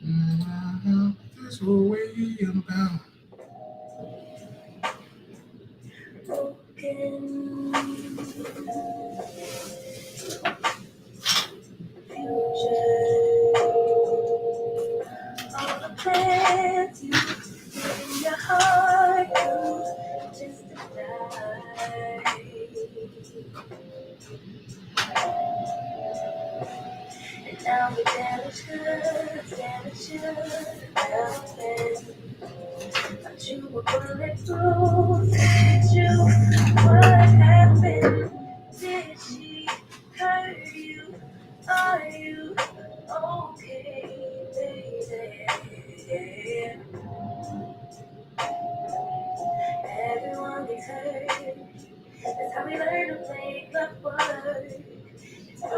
This way about. Broken future. All the plans you in your heart just to die. And now the damage should have been. But you were bulletproof. Did you? What happened? Did she hurt you? Are you okay, baby? Everyone gets hurt. That's how we learn to play the word. It's part of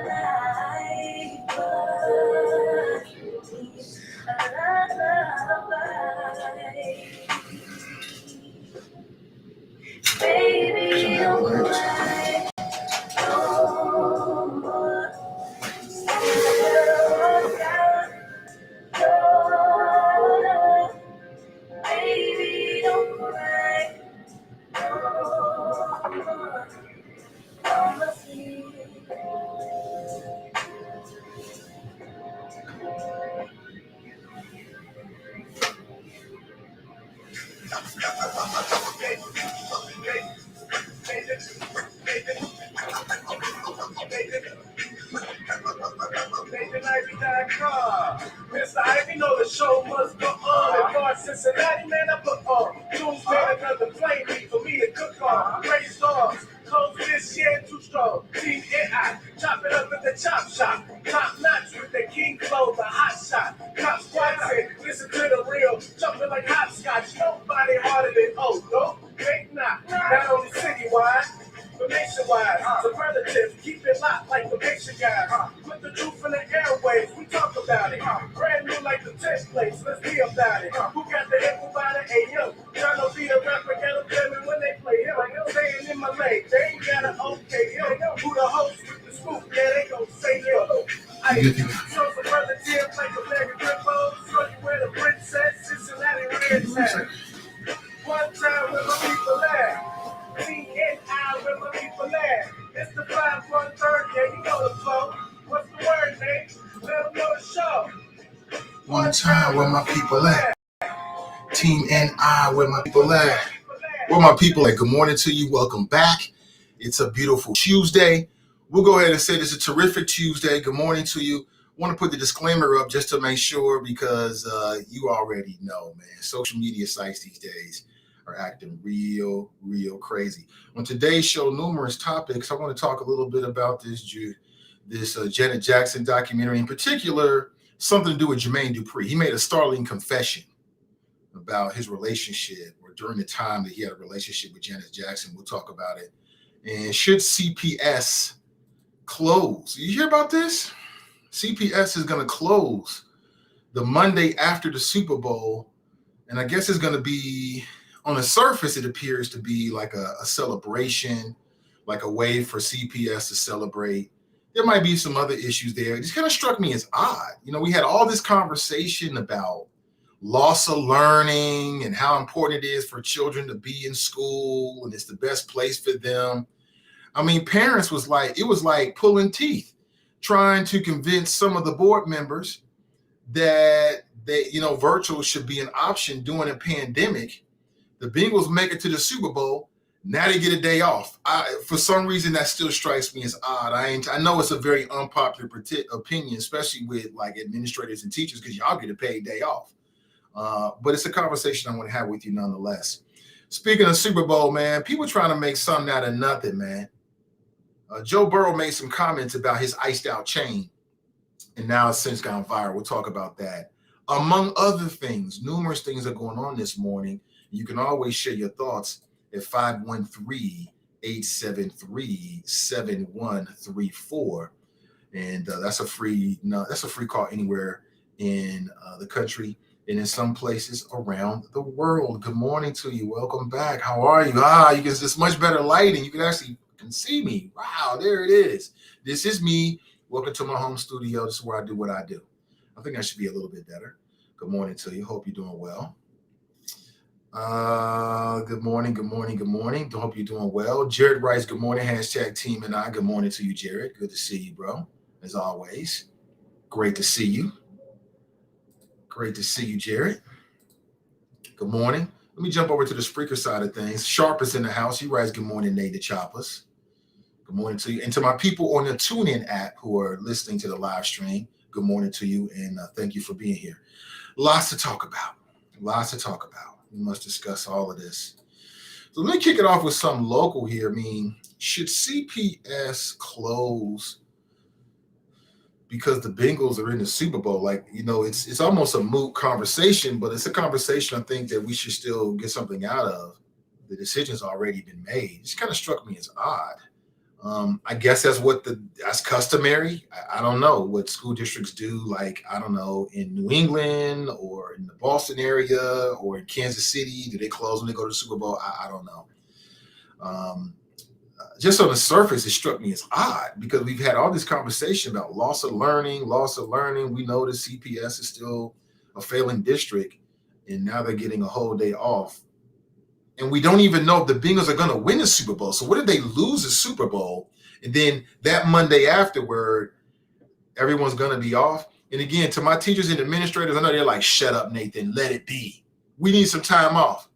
life, but it's a lullaby. Baby, don't cry no more. Look out your love. Baby, don't cry no more. Fall asleep. Nathan Ivey.com. Mr. Ivey know the show must go on. If you're Cincinnati, man, I put on. Tuesday, another plane meet for me to cook on. Great stars. Close this year, too strong. Team AI. Chop it up at the chop shop. Top notch with the king flow, the hot shot. Cop squats in. Listen to the real. Jumping like hopscotch. Nobody harder than no, fake not. Not only citywide. But nationwide, superlatives, keep it locked like the picture guys. Put the truth in the airwaves, we talk about it. Brand new like the templates, let's be about it. Who got the hip about it? Hey yo, trying to be a rapper, get them jamming when they play him. Staying in my leg, they ain't got an okay him. Who the host with the scoop? Yeah, they gon' say him. I show superlatives like a bag of ripples. Show you where the princess, Cincinnati Reds at. One time with my people at. CNI where my people at. It's the 5-1-30, yeah, you know the flow. What's the word, Nate? Let them know the show. One time where my people at. Team NI where my people at. Where my people at. Good morning to you. Welcome back. It's a beautiful Tuesday. We'll go ahead and say this is a terrific Tuesday. Good morning to you. I want to put the disclaimer up just to make sure because you already know, man. Social media sites these days are acting real crazy. On today's show, numerous topics. I want to talk a little bit about this Janet Jackson documentary, in particular, something to do with Jermaine Dupri. He made a startling confession about his relationship or during the time that he had a relationship with Janet Jackson. We'll talk about it. And should CPS close? You hear about this? CPS is going to close the Monday after the Super Bowl. And I guess it's going to be, on the surface, it appears to be like a celebration, like a way for CPS to celebrate. There might be some other issues there. It just kind of struck me as odd. You know, we had all this conversation about loss of learning and how important it is for children to be in school and it's the best place for them. I mean, parents was like pulling teeth, trying to convince some of the board members that virtual should be an option during a pandemic. The Bengals make it to the Super Bowl. Now they get a day off. For some reason, that still strikes me as odd. I know it's a very unpopular opinion, especially with like administrators and teachers, because y'all get a paid day off. But it's a conversation I want to have with you nonetheless. Speaking of Super Bowl, man, people trying to make something out of nothing, man. Joe Burrow made some comments about his iced out chain, and now it's since gone viral. We'll talk about that. Among other things, numerous things are going on this morning. You can always share your thoughts at 513-873-7134. And that's a free call anywhere in the country and in some places around the world. Good morning to you. Welcome back. How are you? You get this much better lighting. You can actually see me. Wow, there it is. This is me Welcome to my home studio. This is where I do what I do. I think I should be a little bit better. Good morning to you. Hope you're doing well. Good morning. Hope you're doing well. Jared writes, good morning, hashtag team and I. Good morning to you, Jared. Good to see you, bro. As always. Great to see you. Great to see you, Jared. Good morning. Let me jump over to the Spreaker side of things. Sharp is in the house. He writes, good morning, Nate the Choppers. Good morning to you. And to my people on the TuneIn app who are listening to the live stream, good morning to you. And thank you for being here. Lots to talk about. We must discuss all of this. So let me kick it off with something local here. I mean, should CPS close because the Bengals are in the Super Bowl? Like, you know, it's almost a moot conversation, but it's a conversation I think that we should still get something out of. The decision's already been made. It just kind of struck me as odd. I guess that's customary. I don't know what school districts do. Like, I don't know, in New England or in the Boston area or in Kansas City, do they close when they go to the Super Bowl? I don't know. Just on the surface, it struck me as odd because we've had all this conversation about loss of learning. We know the CPS is still a failing district, and now they're getting a whole day off. And we don't even know if the Bengals are going to win the Super Bowl. So what if they lose the Super Bowl? And then that Monday afterward, everyone's going to be off. And again, to my teachers and administrators, I know they're like, shut up, Nathan, let it be. We need some time off.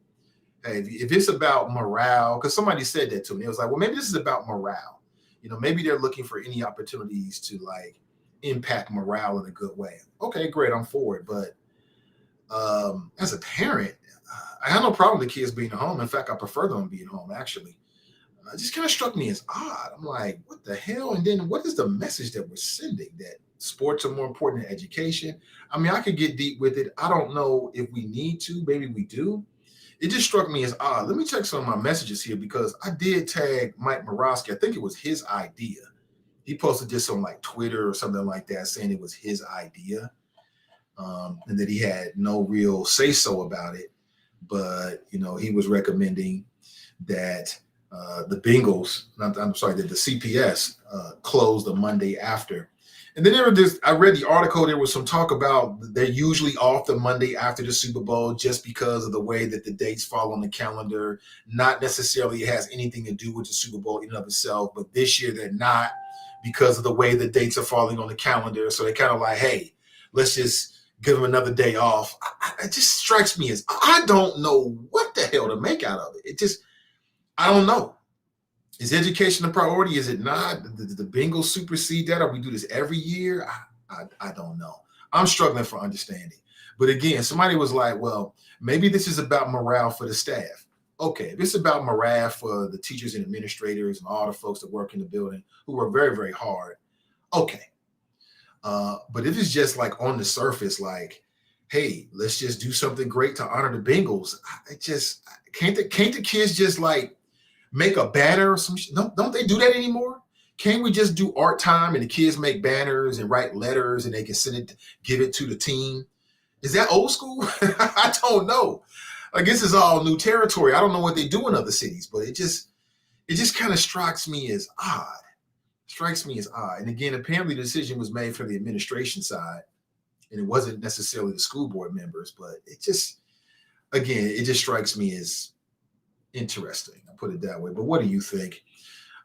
Hey, if it's about morale, because somebody said that to me, it was like, well, maybe this is about morale. You know, maybe they're looking for any opportunities to like impact morale in a good way. Okay, great, I'm for it. But as a parent, I have no problem with the kids being at home. In fact, I prefer them being home, actually. It just kind of struck me as odd. I'm like, what the hell? And then what is the message that we're sending? That sports are more important than education? I mean, I could get deep with it. I don't know if we need to. Maybe we do. It just struck me as odd. Let me check some of my messages here because I did tag Mike Morosky. I think it was his idea. He posted this on like Twitter or something like that saying it was his idea and that he had no real say-so about it. But, you know, he was recommending that the Bengals, that the CPS close the Monday after. And then I read the article, there was some talk about they're usually off the Monday after the Super Bowl just because of the way that the dates fall on the calendar. Not necessarily has anything to do with the Super Bowl in and of itself, but this year they're not because of the way the dates are falling on the calendar. So they're kind of like, hey, let's just give them another day off. It just strikes me as, I don't know what the hell to make out of it. I don't know. Is education a priority? Is it not? Did the Bengals supersede that? Or we do this every year? I don't know. I'm struggling for understanding. But again, somebody was like, well, maybe this is about morale for the staff. Okay, if it's about morale for the teachers and administrators and all the folks that work in the building who work very, very hard, okay. But if it's just like on the surface, like, hey, let's just do something great to honor the Bengals. Can't the kids just like make a banner or some shit? Don't they do that anymore? Can't we just do art time and the kids make banners and write letters and they can give it to the team? Is that old school? I don't know. I guess it's all new territory. I don't know what they do in other cities, but it just kind of strikes me as odd. And again, apparently the decision was made from the administration side and it wasn't necessarily the school board members, but it just strikes me as interesting. I'll put it that way. But what do you think?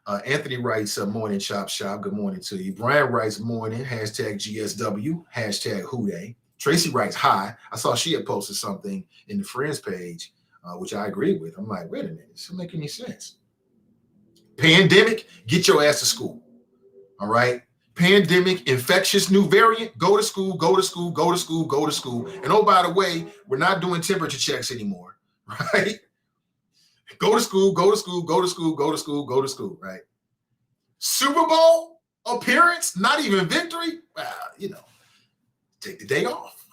Anthony writes, morning chop shop. Good morning to you. Brian writes morning, hashtag GSW, hashtag Houday. Tracy writes hi. I saw she had posted something in the friends page, which I agree with. I'm like, wait a minute, this doesn't make any sense. Pandemic, get your ass to school. All right. Pandemic, infectious new variant, go to school. And oh, by the way, we're not doing temperature checks anymore, right? Go to school, right? Super Bowl appearance, not even victory. Take the day off.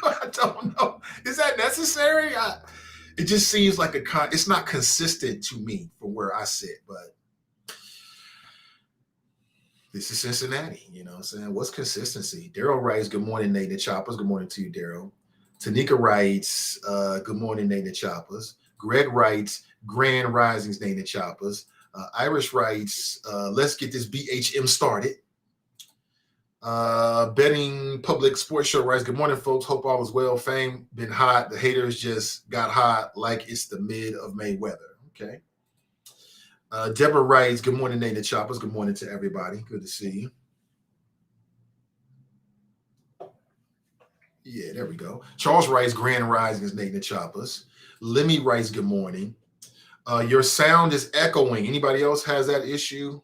I don't know. Is that necessary? It just seems like it's not consistent to me from where I sit, but this is Cincinnati, you know what I'm saying? What's consistency? Daryl writes, good morning, Nate and Choppers. Good morning to you, Daryl. Tanika writes, good morning, Nate and Choppers. Greg writes, grand risings, Nate and Choppers. Irish writes, let's get this BHM started. Betting Public Sports Show writes, good morning, folks. Hope all is well. Fame been hot. The haters just got hot like it's the mid of May weather. Okay. Deborah writes, good morning, Nathan Choppers. Good morning to everybody. Good to see you. Yeah, there we go. Charles writes, Grand Rising is Nathan Choppers. Lemmy writes, good morning. Your sound is echoing. Anybody else has that issue?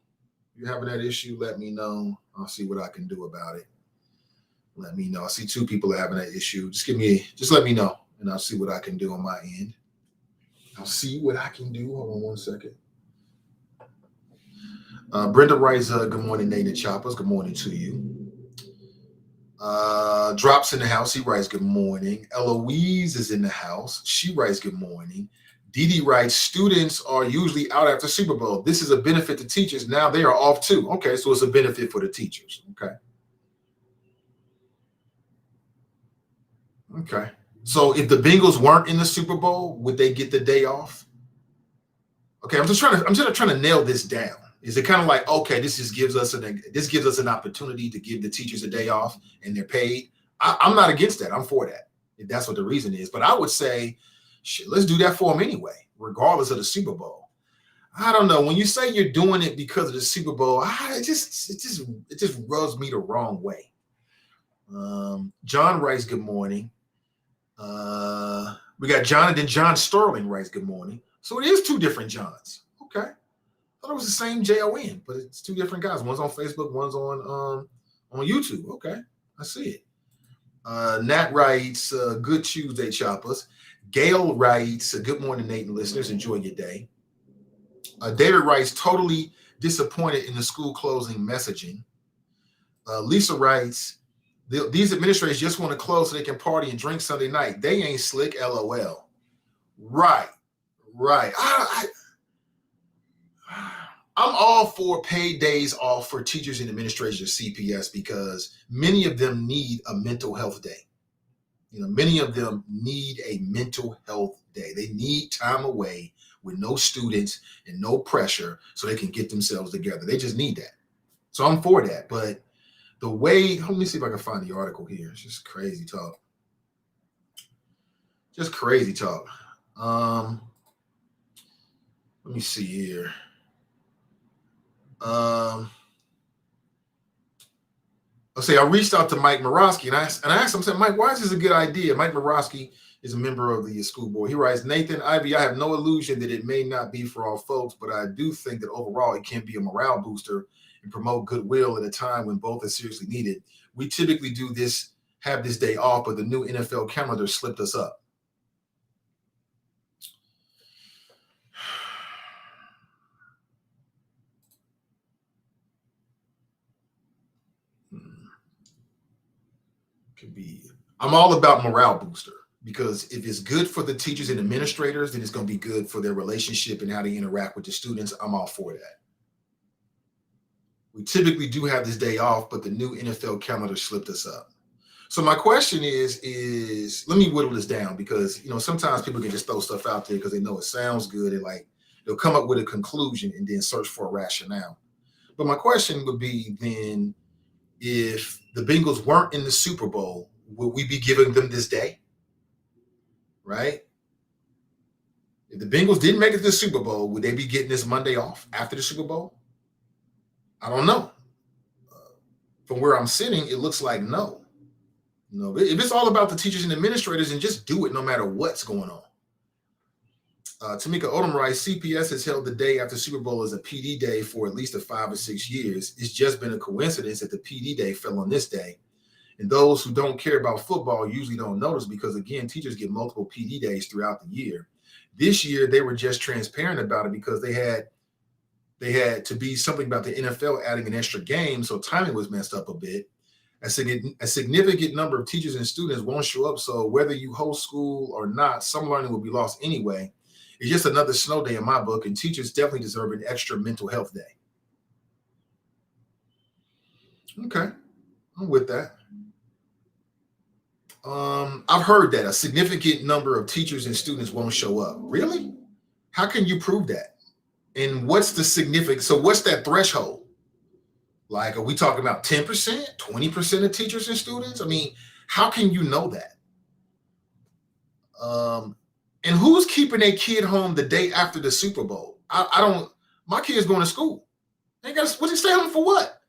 If you're having that issue, let me know. I'll see what I can do about it. Let me know. I see 2 people are having that issue. Just let me know, and I'll see what I can do on my end. I'll see what I can do. Hold on one second. Brenda writes, good morning, Nathan Choppers. Good morning to you. Drops in the house. He writes, good morning. Eloise is in the house. She writes, good morning. Dee Dee writes, students are usually out after Super Bowl. This is a benefit to teachers. Now they are off too. Okay, so it's a benefit for the teachers. Okay. So if the Bengals weren't in the Super Bowl, would they get the day off? Okay, I'm just trying to nail this down. Is it kind of like, okay, this gives us an opportunity to give the teachers a day off and they're paid? I'm not against that. I'm for that, if that's what the reason is. But I would say, shit, let's do that for them anyway, regardless of the Super Bowl. I don't know. When you say you're doing it because of the Super Bowl, it just rubs me the wrong way. John writes, good morning. We got Jonathan. John Sterling writes, good morning. So it is 2 different Johns. Okay. I thought it was the same Jon, but it's 2 different guys. One's on Facebook, one's on YouTube. Okay. I see it. Nat writes, good Tuesday, Choppers. Gail writes, good morning, Nathan listeners. Enjoy your day. David writes, totally disappointed in the school closing messaging. Lisa writes, these administrators just want to close so they can party and drink Sunday night. They ain't slick, LOL. Right. I'm all for paid days off for teachers and administrators of CPS because many of them need a mental health day. Many of them need a mental health day. They need time away with no students and no pressure so they can get themselves together. They just need that. So I'm for that. But the way, let me see if I can find the article here. It's just crazy talk. Let me see here. I reached out to Mike Morosky and I asked him, I said, Mike, why is this a good idea? Mike Morosky is a member of the school board. He writes, Nathan Ivey, I have no illusion that it may not be for all folks, but I do think that overall it can be a morale booster and promote goodwill at a time when both are seriously needed. We typically have this day off, but the new NFL calendar slipped us up. I'm all about morale booster because if it's good for the teachers and administrators, then it's going to be good for their relationship and how they interact with the students. I'm all for that. We typically do have this day off, but the new NFL calendar slipped us up. So my question is let me whittle this down because, sometimes people can just throw stuff out there because they know it sounds good and they'll come up with a conclusion and then search for a rationale. But my question would be then, if the Bengals weren't in the Super Bowl, would we be giving them this day? Right? If the Bengals didn't make it to the Super Bowl, would they be getting this Monday off after the Super Bowl? I don't know. From where I'm sitting, it looks like no. If it's all about the teachers and administrators, then just do it no matter what's going on. Tamika Odom writes, CPS has held the day after Super Bowl as a PD day for at least 5 or 6 years. It's just been a coincidence that the PD day fell on this day. And those who don't care about football usually don't notice because, again, teachers get multiple PD days throughout the year. This year, they were just transparent about it because they had to be something about the NFL adding an extra game, so timing was messed up a bit. A significant number of teachers and students won't show up, so whether you host school or not, some learning will be lost anyway. It's just another snow day in my book, and teachers definitely deserve an extra mental health day. Okay, I'm with that. I've heard that a significant number of teachers and students won't show up. Really? How can you prove that? And what's the significance? So what's that threshold? Like, are we talking about 10%, 20% of teachers and students? I mean, how can you know that? And who's keeping their kid home the day after the Super Bowl? I don't. My kid's going to school. They got. What you stay home for? What?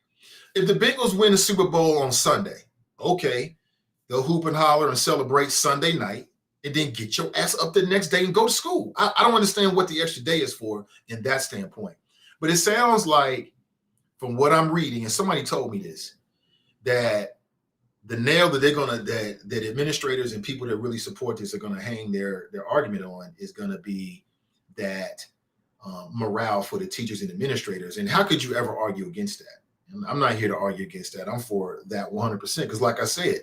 If the Bengals win the Super Bowl on Sunday, okay, they'll hoop and holler and celebrate Sunday night, and then get your ass up the next day and go to school. I don't understand what the extra day is for in that standpoint. But it sounds like, from what I'm reading, and somebody told me this, that the nail that they're gonna that administrators and people that really support this are gonna hang their argument on is gonna be that morale for the teachers and administrators. And how could you ever argue against that? And I'm not here to argue against that. I'm for that 100%. Because like I said,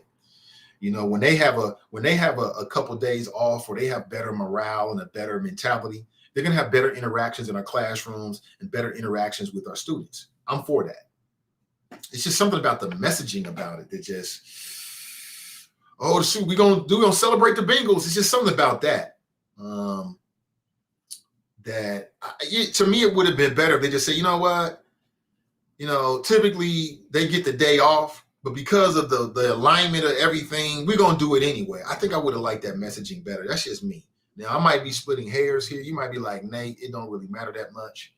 you know, when they have a couple of days off, or they have better morale and a better mentality, they're gonna have better interactions in our classrooms and better interactions with our students. I'm for that. It's just something about the messaging about it that just, oh, shoot, we're gonna celebrate the Bengals. It's just something about that. To me, it would have been better if they just say, you know what, you know, typically they get the day off, but because of the alignment of everything, we're gonna do it anyway. I think I would have liked that messaging better. That's just me. Now, I might be splitting hairs here. You might be like, Nate, it don't really matter that much.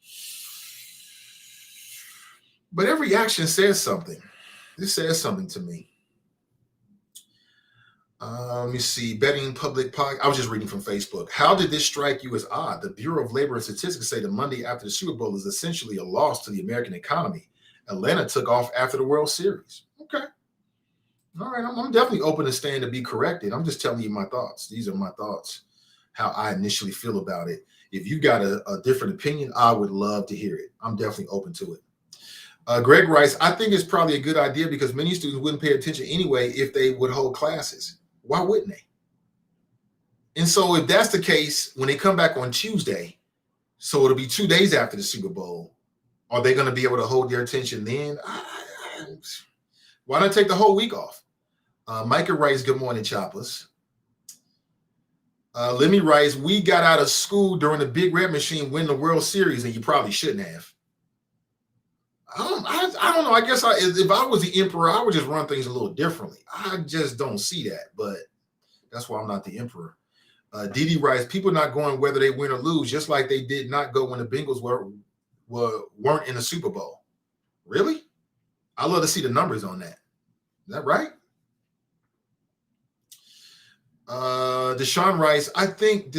But every action says something. This says something to me. Let me see. Betting public podcast. I was just reading from Facebook. How did this strike you as odd? The Bureau of Labor and Statistics say the Monday after the Super Bowl is essentially a loss to the American economy. Atlanta took off after the World Series. Okay. All right. I'm definitely open to stand to be corrected. I'm just telling you my thoughts. These are my thoughts, how I initially feel about it. If you got a different opinion, I would love to hear it. I'm definitely open to it. Greg writes, I think it's probably a good idea because many students wouldn't pay attention anyway if they would hold classes. Why wouldn't they? And so if that's the case, when they come back on Tuesday, so it'll be 2 days after the Super Bowl, are they going to be able to hold their attention then? Why not take the whole week off? Micah writes, good morning, Choppers. Lemmy writes, we got out of school during the Big Red Machine win the World Series, and you probably shouldn't have. I don't know. I guess if I was the emperor, I would just run things a little differently. I just don't see that, but that's why I'm not the emperor. Didi writes, people not going whether they win or lose, just like they did not go when the Bengals weren't in the Super Bowl. Really? I'd love to see the numbers on that. Is that right? Deshaun writes, I think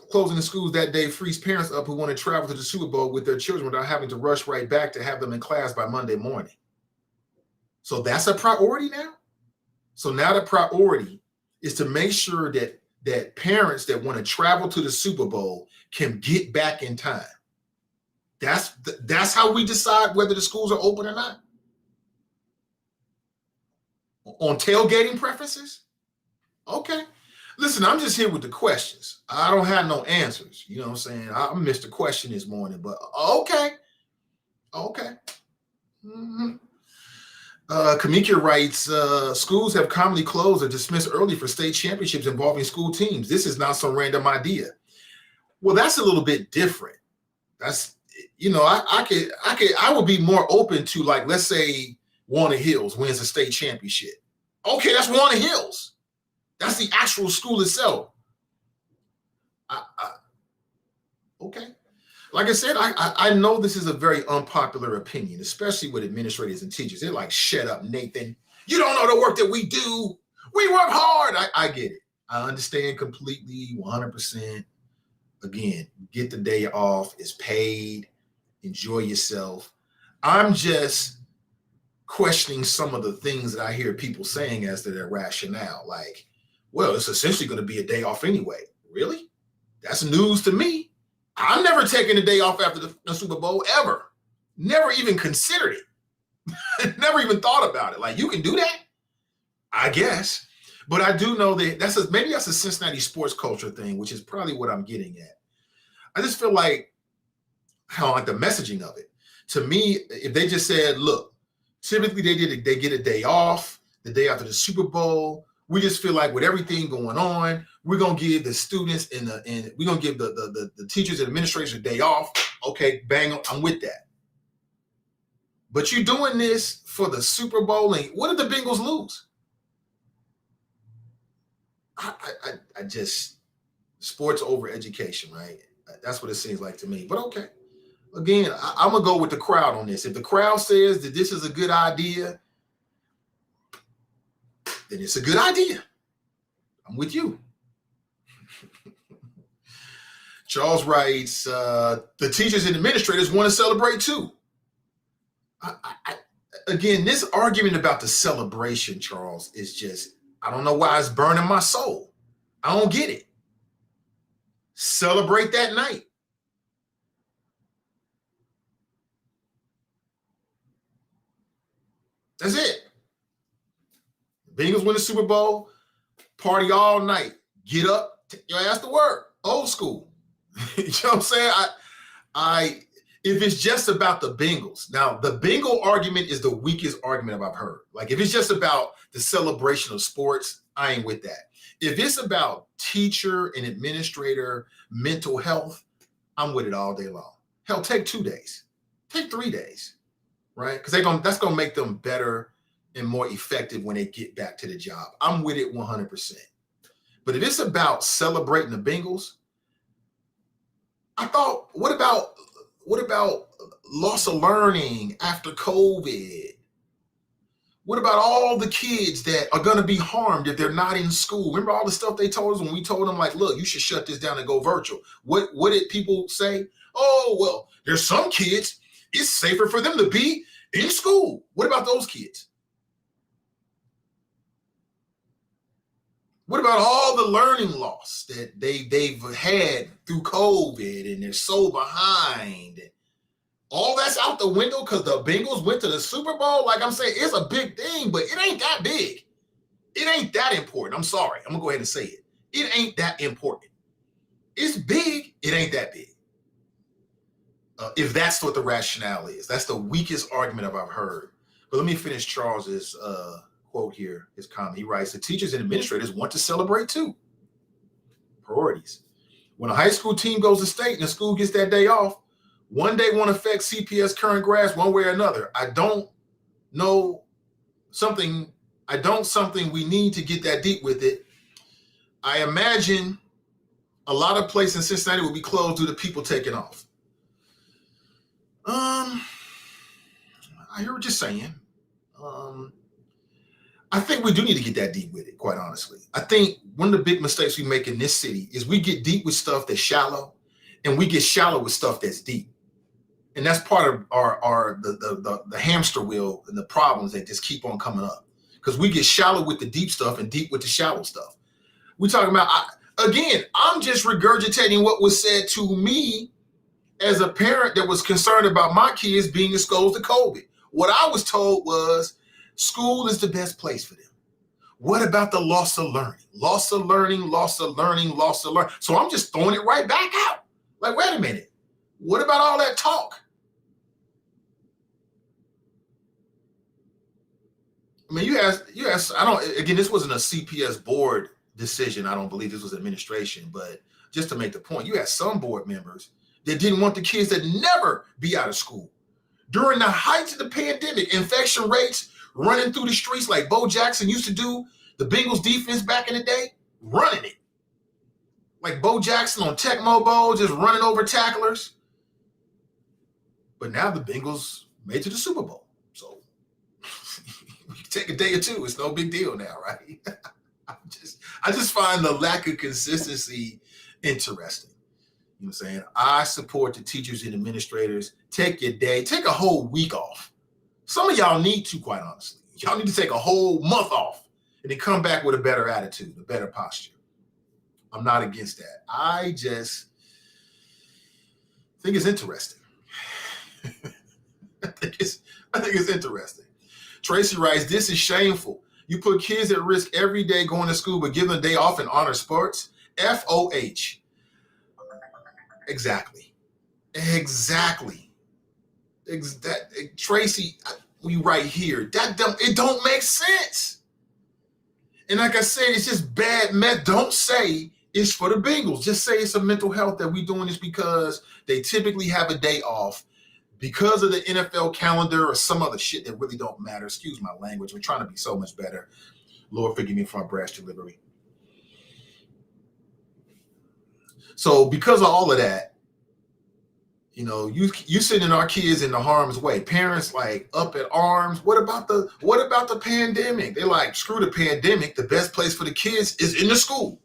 closing the schools that day frees parents up who want to travel to the Super Bowl with their children without having to rush right back to have them in class by Monday morning. So that's a priority now? So now the priority is to make sure that parents that want to travel to the Super Bowl can get back in time. That's how we decide whether the schools are open or not? On tailgating preferences? Okay. Listen, I'm just here with the questions. I don't have no answers. You know what I'm saying? I missed a question this morning, but okay. Mm-hmm. Kamika writes, schools have commonly closed or dismissed early for state championships involving school teams. This is not some random idea. Well, that's a little bit different. That's, you know, I would be more open to, like, let's say Warner Hills wins a state championship. Okay, that's Warner Hills. That's the actual school itself. Okay. Like I said, I know this is a very unpopular opinion, especially with administrators and teachers. They're like, shut up, Nathan. You don't know the work that we do. We work hard. I get it. I understand completely, 100%. Again, get the day off. It's paid. Enjoy yourself. I'm just questioning some of the things that I hear people saying as to their rationale. Like, well, it's essentially going to be a day off anyway. Really? That's news to me. I'm never taking a day off after the Super Bowl, ever. Never even considered it. Never even thought about it. Like, you can do that? I guess. But I do know that maybe that's a Cincinnati sports culture thing, which is probably what I'm getting at. I just feel like the messaging of it. To me, if they just said, look, typically they get a day off the day after the Super Bowl. We just feel like with everything going on, we're gonna give the students and we're gonna give the teachers and administrators a day off. Okay, bang, I'm with that. But you're doing this for the Super Bowl, and what did the Bengals lose? I just, sports over education, right? That's what it seems like to me. But okay. Again, I'm going to go with the crowd on this. If the crowd says that this is a good idea, then it's a good idea. I'm with you. Charles writes, the teachers and administrators want to celebrate too. Again, this argument about the celebration, Charles, is just, I don't know why it's burning my soul. I don't get it. Celebrate that night. That's it. Bengals win the Super Bowl, party all night. Get up, take your ass to work. Old school. You know what I'm saying? If it's just about the Bengals, now the Bengal argument is the weakest argument I've heard. Like if it's just about the celebration of sports, I ain't with that. If it's about teacher and administrator mental health, I'm with it all day long. Hell, take 2 days, take 3 days, right? Because that's gonna make them better and more effective when they get back to the job. I'm with it 100%. But if it's about celebrating the Bengals, I thought, what about loss of learning after COVID? What about all the kids that are going to be harmed if they're not in school? Remember all the stuff they told us when we told them, like, look, you should shut this down and go virtual. What did people say? Oh, well, there's some kids, it's safer for them to be in school. What about those kids? What about all the learning loss that they've had through COVID and they're so behind? All that's out the window because the Bengals went to the Super Bowl. Like I'm saying, it's a big thing, but it ain't that big. It ain't that important. I'm sorry. I'm going to go ahead and say it. It ain't that important. It's big. It ain't that big. If that's what the rationale is. That's the weakest argument I've heard. But let me finish Charles's quote here, his comment. He writes, the teachers and administrators want to celebrate too. Priorities. When a high school team goes to state and the school gets that day off, one day won't affect CPS current grads one way or another. I don't something we need to get that deep with it. I imagine a lot of places in Cincinnati will be closed due to people taking off. I hear what you're saying. I think we do need to get that deep with it, quite honestly. I think one of the big mistakes we make in this city is we get deep with stuff that's shallow, and we get shallow with stuff that's deep. And that's part of the hamster wheel and the problems that just keep on coming up. Because we get shallow with the deep stuff and deep with the shallow stuff. We're talking about, I'm just regurgitating what was said to me as a parent that was concerned about my kids being exposed to COVID. What I was told was school is the best place for them. What about the loss of learning? Loss of learning, loss of learning, loss of learning. So I'm just throwing it right back out. Like, wait a minute. What about all that talk? I mean, this wasn't a CPS board decision. I don't believe this was administration, but just to make the point, you had some board members that didn't want the kids that never be out of school. During the height of the pandemic, infection rates running through the streets like Bo Jackson used to do, the Bengals defense back in the day, running it. Like Bo Jackson on Tecmo Bowl, just running over tacklers. But now the Bengals made it to the Super Bowl. So you can take a day or two. It's no big deal now, right? I just find the lack of consistency interesting. You know what I'm saying? I support the teachers and administrators. Take your day. Take a whole week off. Some of y'all need to, quite honestly. Y'all need to take a whole month off and then come back with a better attitude, a better posture. I'm not against that. I just think it's interesting. I think it's interesting. Tracy writes, this is shameful. You put kids at risk every day going to school, but give them a day off and honor sports. FOH. Exactly. Tracy, we right here. It don't make sense. And like I said, it's just bad math. Don't say it's for the Bengals. Just say it's a mental health that we doing this because they typically have a day off because of the NFL calendar or some other shit that really don't matter. Excuse my language. We're trying to be so much better. Lord, forgive me for my brash delivery. So because of all of that, you know, you sending our kids into harm's way. Parents like up at arms. What about the pandemic? They're like, screw the pandemic. The best place for the kids is in the school.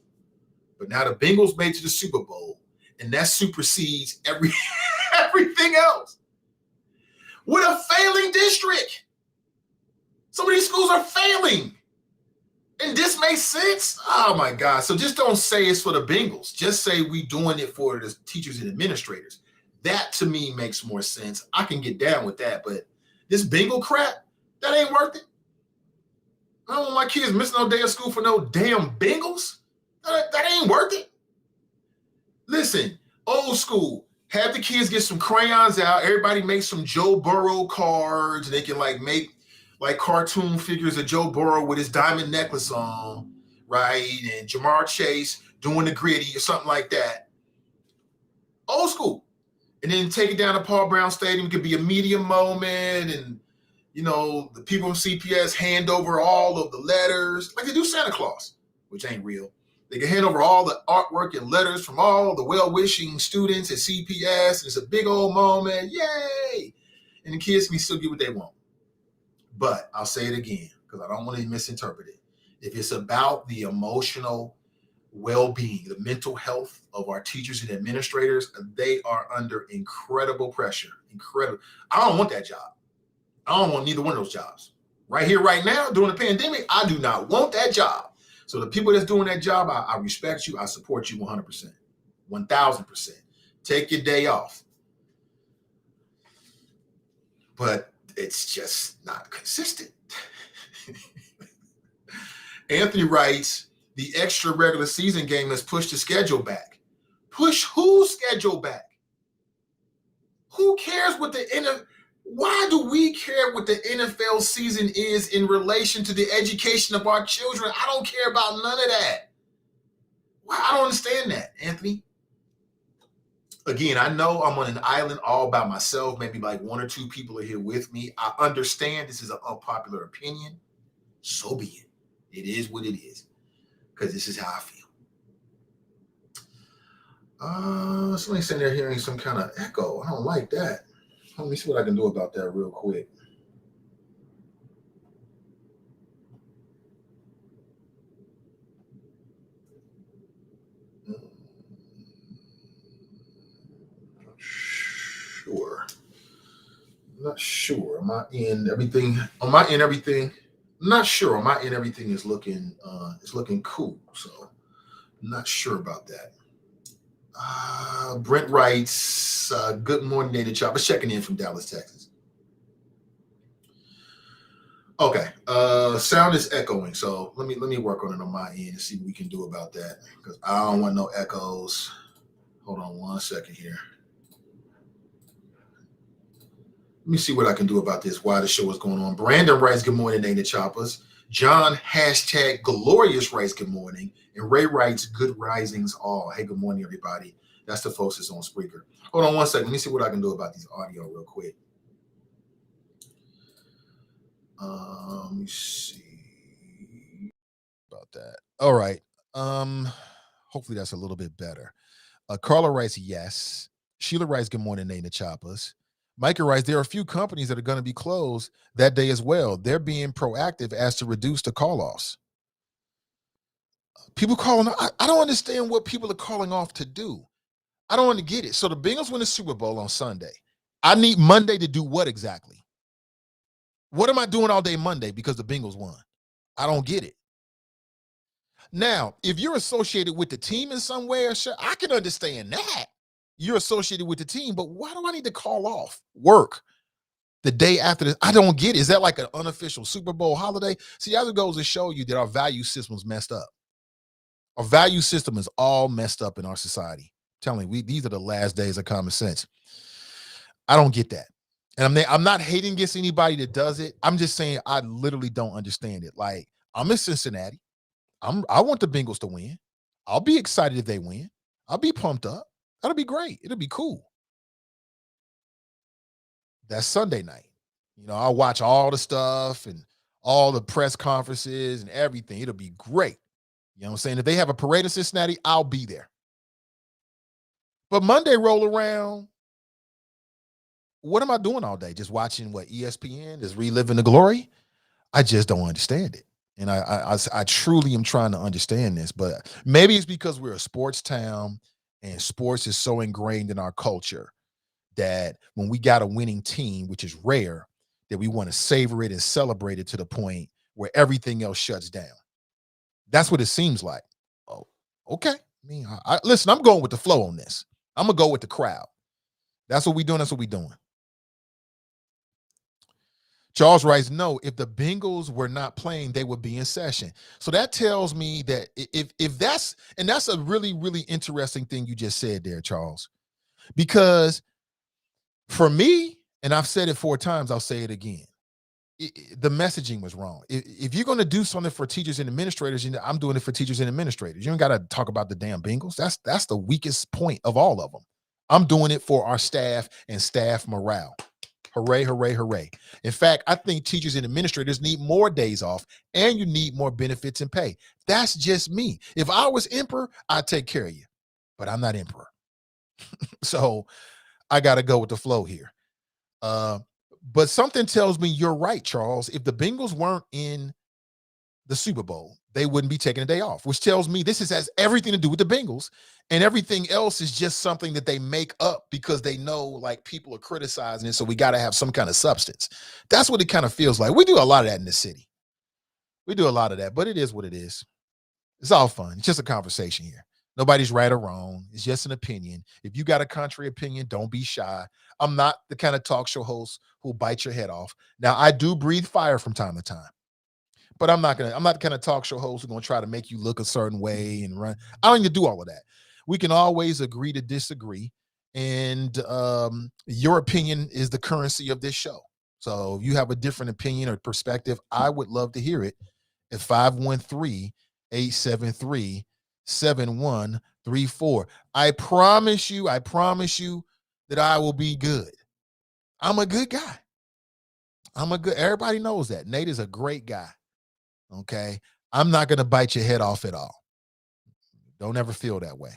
But now the Bengals made it to the Super Bowl, and that supersedes everything else. With a failing district. Some of these schools are failing. And this makes sense? Oh my God. So just don't say it's for the Bengals. Just say we doing it for the teachers and administrators. That to me makes more sense. I can get down with that, but this Bengal crap, that ain't worth it. I don't want my kids missing no day of school for no damn Bengals. That ain't worth it. Listen, old school. Have the kids get some crayons out. Everybody make some Joe Burrow cards. And they can like make like cartoon figures of Joe Burrow with his diamond necklace on, right? And Jamar Chase doing the gritty or something like that. Old school. And then take it down to Paul Brown Stadium. It could be a media moment. And, you know, the people from CPS hand over all of the letters like they do Santa Claus, which ain't real. They can hand over all the artwork and letters from all the well-wishing students at CPS. And it's a big old moment. Yay! And the kids can still get what they want. But I'll say it again because I don't want to misinterpret it. If it's about the emotional well-being, the mental health of our teachers and administrators, they are under incredible pressure. Incredible. I don't want that job. I don't want neither one of those jobs. Right here, right now, during the pandemic, I do not want that job. So the people that's doing that job, I respect you. I support you 100%, 1,000%. Take your day off. But it's just not consistent. Anthony writes, the extra regular season game has pushed the schedule back. Push whose schedule back? Who cares what the NFL? Why do we care what the NFL season is in relation to the education of our children? I don't care about none of that. Why? I don't understand that, Anthony. Again, I know I'm on an island all by myself. Maybe like one or two people are here with me. I understand this is an unpopular opinion. So be it. It is what it is. Because this is how I feel. Somebody's saying they're hearing some kind of echo. I don't like that. Let me see what I can do about that real quick. Not sure. Am I in everything? On my end, everything. I'm not sure. On my end, everything is looking cool. So I'm not sure about that. Brent writes, good morning, Nathan Chopper, checking in from Dallas, Texas. Okay. Sound is echoing. So let me work on it on my end and see what we can do about that. Because I don't want no echoes. Hold on one second here. Let me see what I can do about this while the show is going on. Brandon writes, good morning, Nathan Choppers. John, hashtag Glorious writes, good morning. And Ray writes, good risings all. Hey, good morning, everybody. That's the folks that's on Spreaker. Hold on one second. Let me see what I can do about these audio real quick. Let me see about that. All right. Hopefully that's a little bit better. Carla writes, yes. Sheila writes, good morning, Nathan Choppers. Micah writes, there are a few companies that are going to be closed that day as well. They're being proactive as to reduce the call-offs. People calling, I don't understand what people are calling off to do. I don't want to get it. So the Bengals win the Super Bowl on Sunday. I need Monday to do what exactly? What am I doing all day Monday because the Bengals won? I don't get it. Now, if you're associated with the team in some way, sure, I can understand that. You're associated with the team, but why do I need to call off work the day after this? I don't get it. Is that like an unofficial Super Bowl holiday? See, as it goes to show you that our value system is messed up. Our value system is all messed up in our society. I'm telling you, these are the last days of common sense. I don't get that. And I'm not hating against anybody that does it. I'm just saying I literally don't understand it. Like, I'm in Cincinnati. I want the Bengals to win. I'll be excited if they win. I'll be pumped up. That'll be great. It'll be cool. That's Sunday night. I'll watch all the stuff and all the press conferences and everything. It'll be great. You know what I'm saying? If they have a parade in Cincinnati, I'll be there. But Monday roll around, what am I doing all day? Just watching what, ESPN? Just reliving the glory? I just don't understand it. And I truly am trying to understand this, but maybe it's because we're a sports town and sports is so ingrained in our culture that when we got a winning team, which is rare, that we want to savor it and celebrate it to the point where everything else shuts down. That's what it seems like. Oh, okay. Listen, I'm going with the flow on this. I'm going to go with the crowd. That's what we're doing. That's what we're doing. Charles writes, no, if the Bengals were not playing, they would be in session. So that tells me that if that's a really, really interesting thing you just said there, Charles, because for me, and I've said it 4 times, I'll say it again. The messaging was wrong. If you're going to do something for teachers and administrators, I'm doing it for teachers and administrators. You don't got to talk about the damn Bengals. That's the weakest point of all of them. I'm doing it for our staff and staff morale. Hooray, hooray, hooray. In fact, I think teachers and administrators need more days off and you need more benefits and pay. That's just me. If I was emperor, I'd take care of you, but I'm not emperor. So I got to go with the flow here. But something tells me you're right, Charles. If the Bengals weren't in the Super Bowl, they wouldn't be taking a day off, which tells me this has everything to do with the Bengals, and everything else is just something that they make up because they know like people are criticizing it, so we got to have some kind of substance. That's what it kind of feels like. We do a lot of that in the city. We do a lot of that, but it is what it is. It's all fun. It's just a conversation here. Nobody's right or wrong. It's just an opinion. If you got a contrary opinion, don't be shy. I'm not the kind of talk show host who'll bite your head off. Now, I do breathe fire from time to time, but I'm not the kind of talk show host who's going to try to make you look a certain way and run. I don't need to do all of that. We can always agree to disagree. And your opinion is the currency of this show. So if you have a different opinion or perspective, I would love to hear it at 513-873-7134. I promise you that I will be good. I'm a good guy. Everybody knows that. Nate is a great guy. Okay. I'm not going to bite your head off at all. Don't ever feel that way.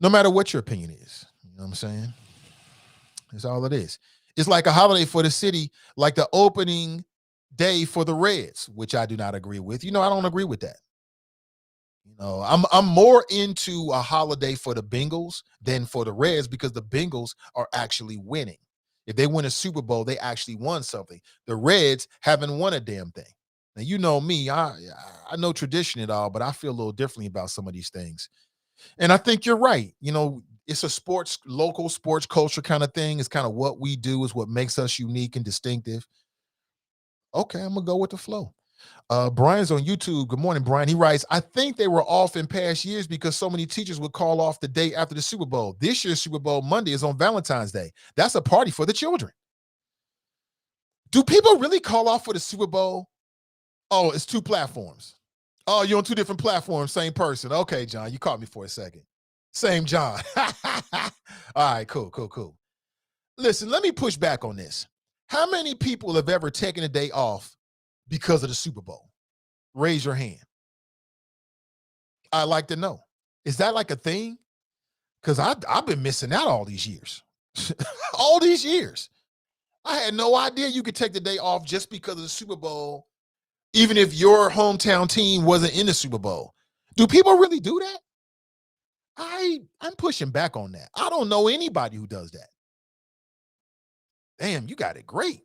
No matter what your opinion is. You know what I'm saying? That's all it is. It's like a holiday for the city, like the opening day for the Reds, which I do not agree with. I don't agree with that. I'm more into a holiday for the Bengals than for the Reds because the Bengals are actually winning. If they win a Super Bowl, they actually won something. The Reds haven't won a damn thing. Now, you know me, I know tradition and all, but I feel a little differently about some of these things. And I think you're right. It's a local sports culture kind of thing. It's kind of what we do is what makes us unique and distinctive. Okay, I'm going to go with the flow. Brian's on YouTube. Good morning, Brian. He writes, I think they were off in past years because so many teachers would call off the day after the Super Bowl. This year's Super Bowl Monday is on Valentine's Day. That's a party for the children. Do people really call off for the Super Bowl? Oh, it's 2 platforms. Oh, you're on 2 different platforms, same person. Okay, John, you caught me for a second. Same John. All right, cool. Listen, let me push back on this. How many people have ever taken a day off because of the Super Bowl? Raise your hand. I'd like to know. Is that like a thing? Because I've been missing out all these years. All these years. I had no idea you could take the day off just because of the Super Bowl, even if your hometown team wasn't in the Super Bowl. Do people really do that? I'm pushing back on that. I don't know anybody who does that. Damn, you got it great.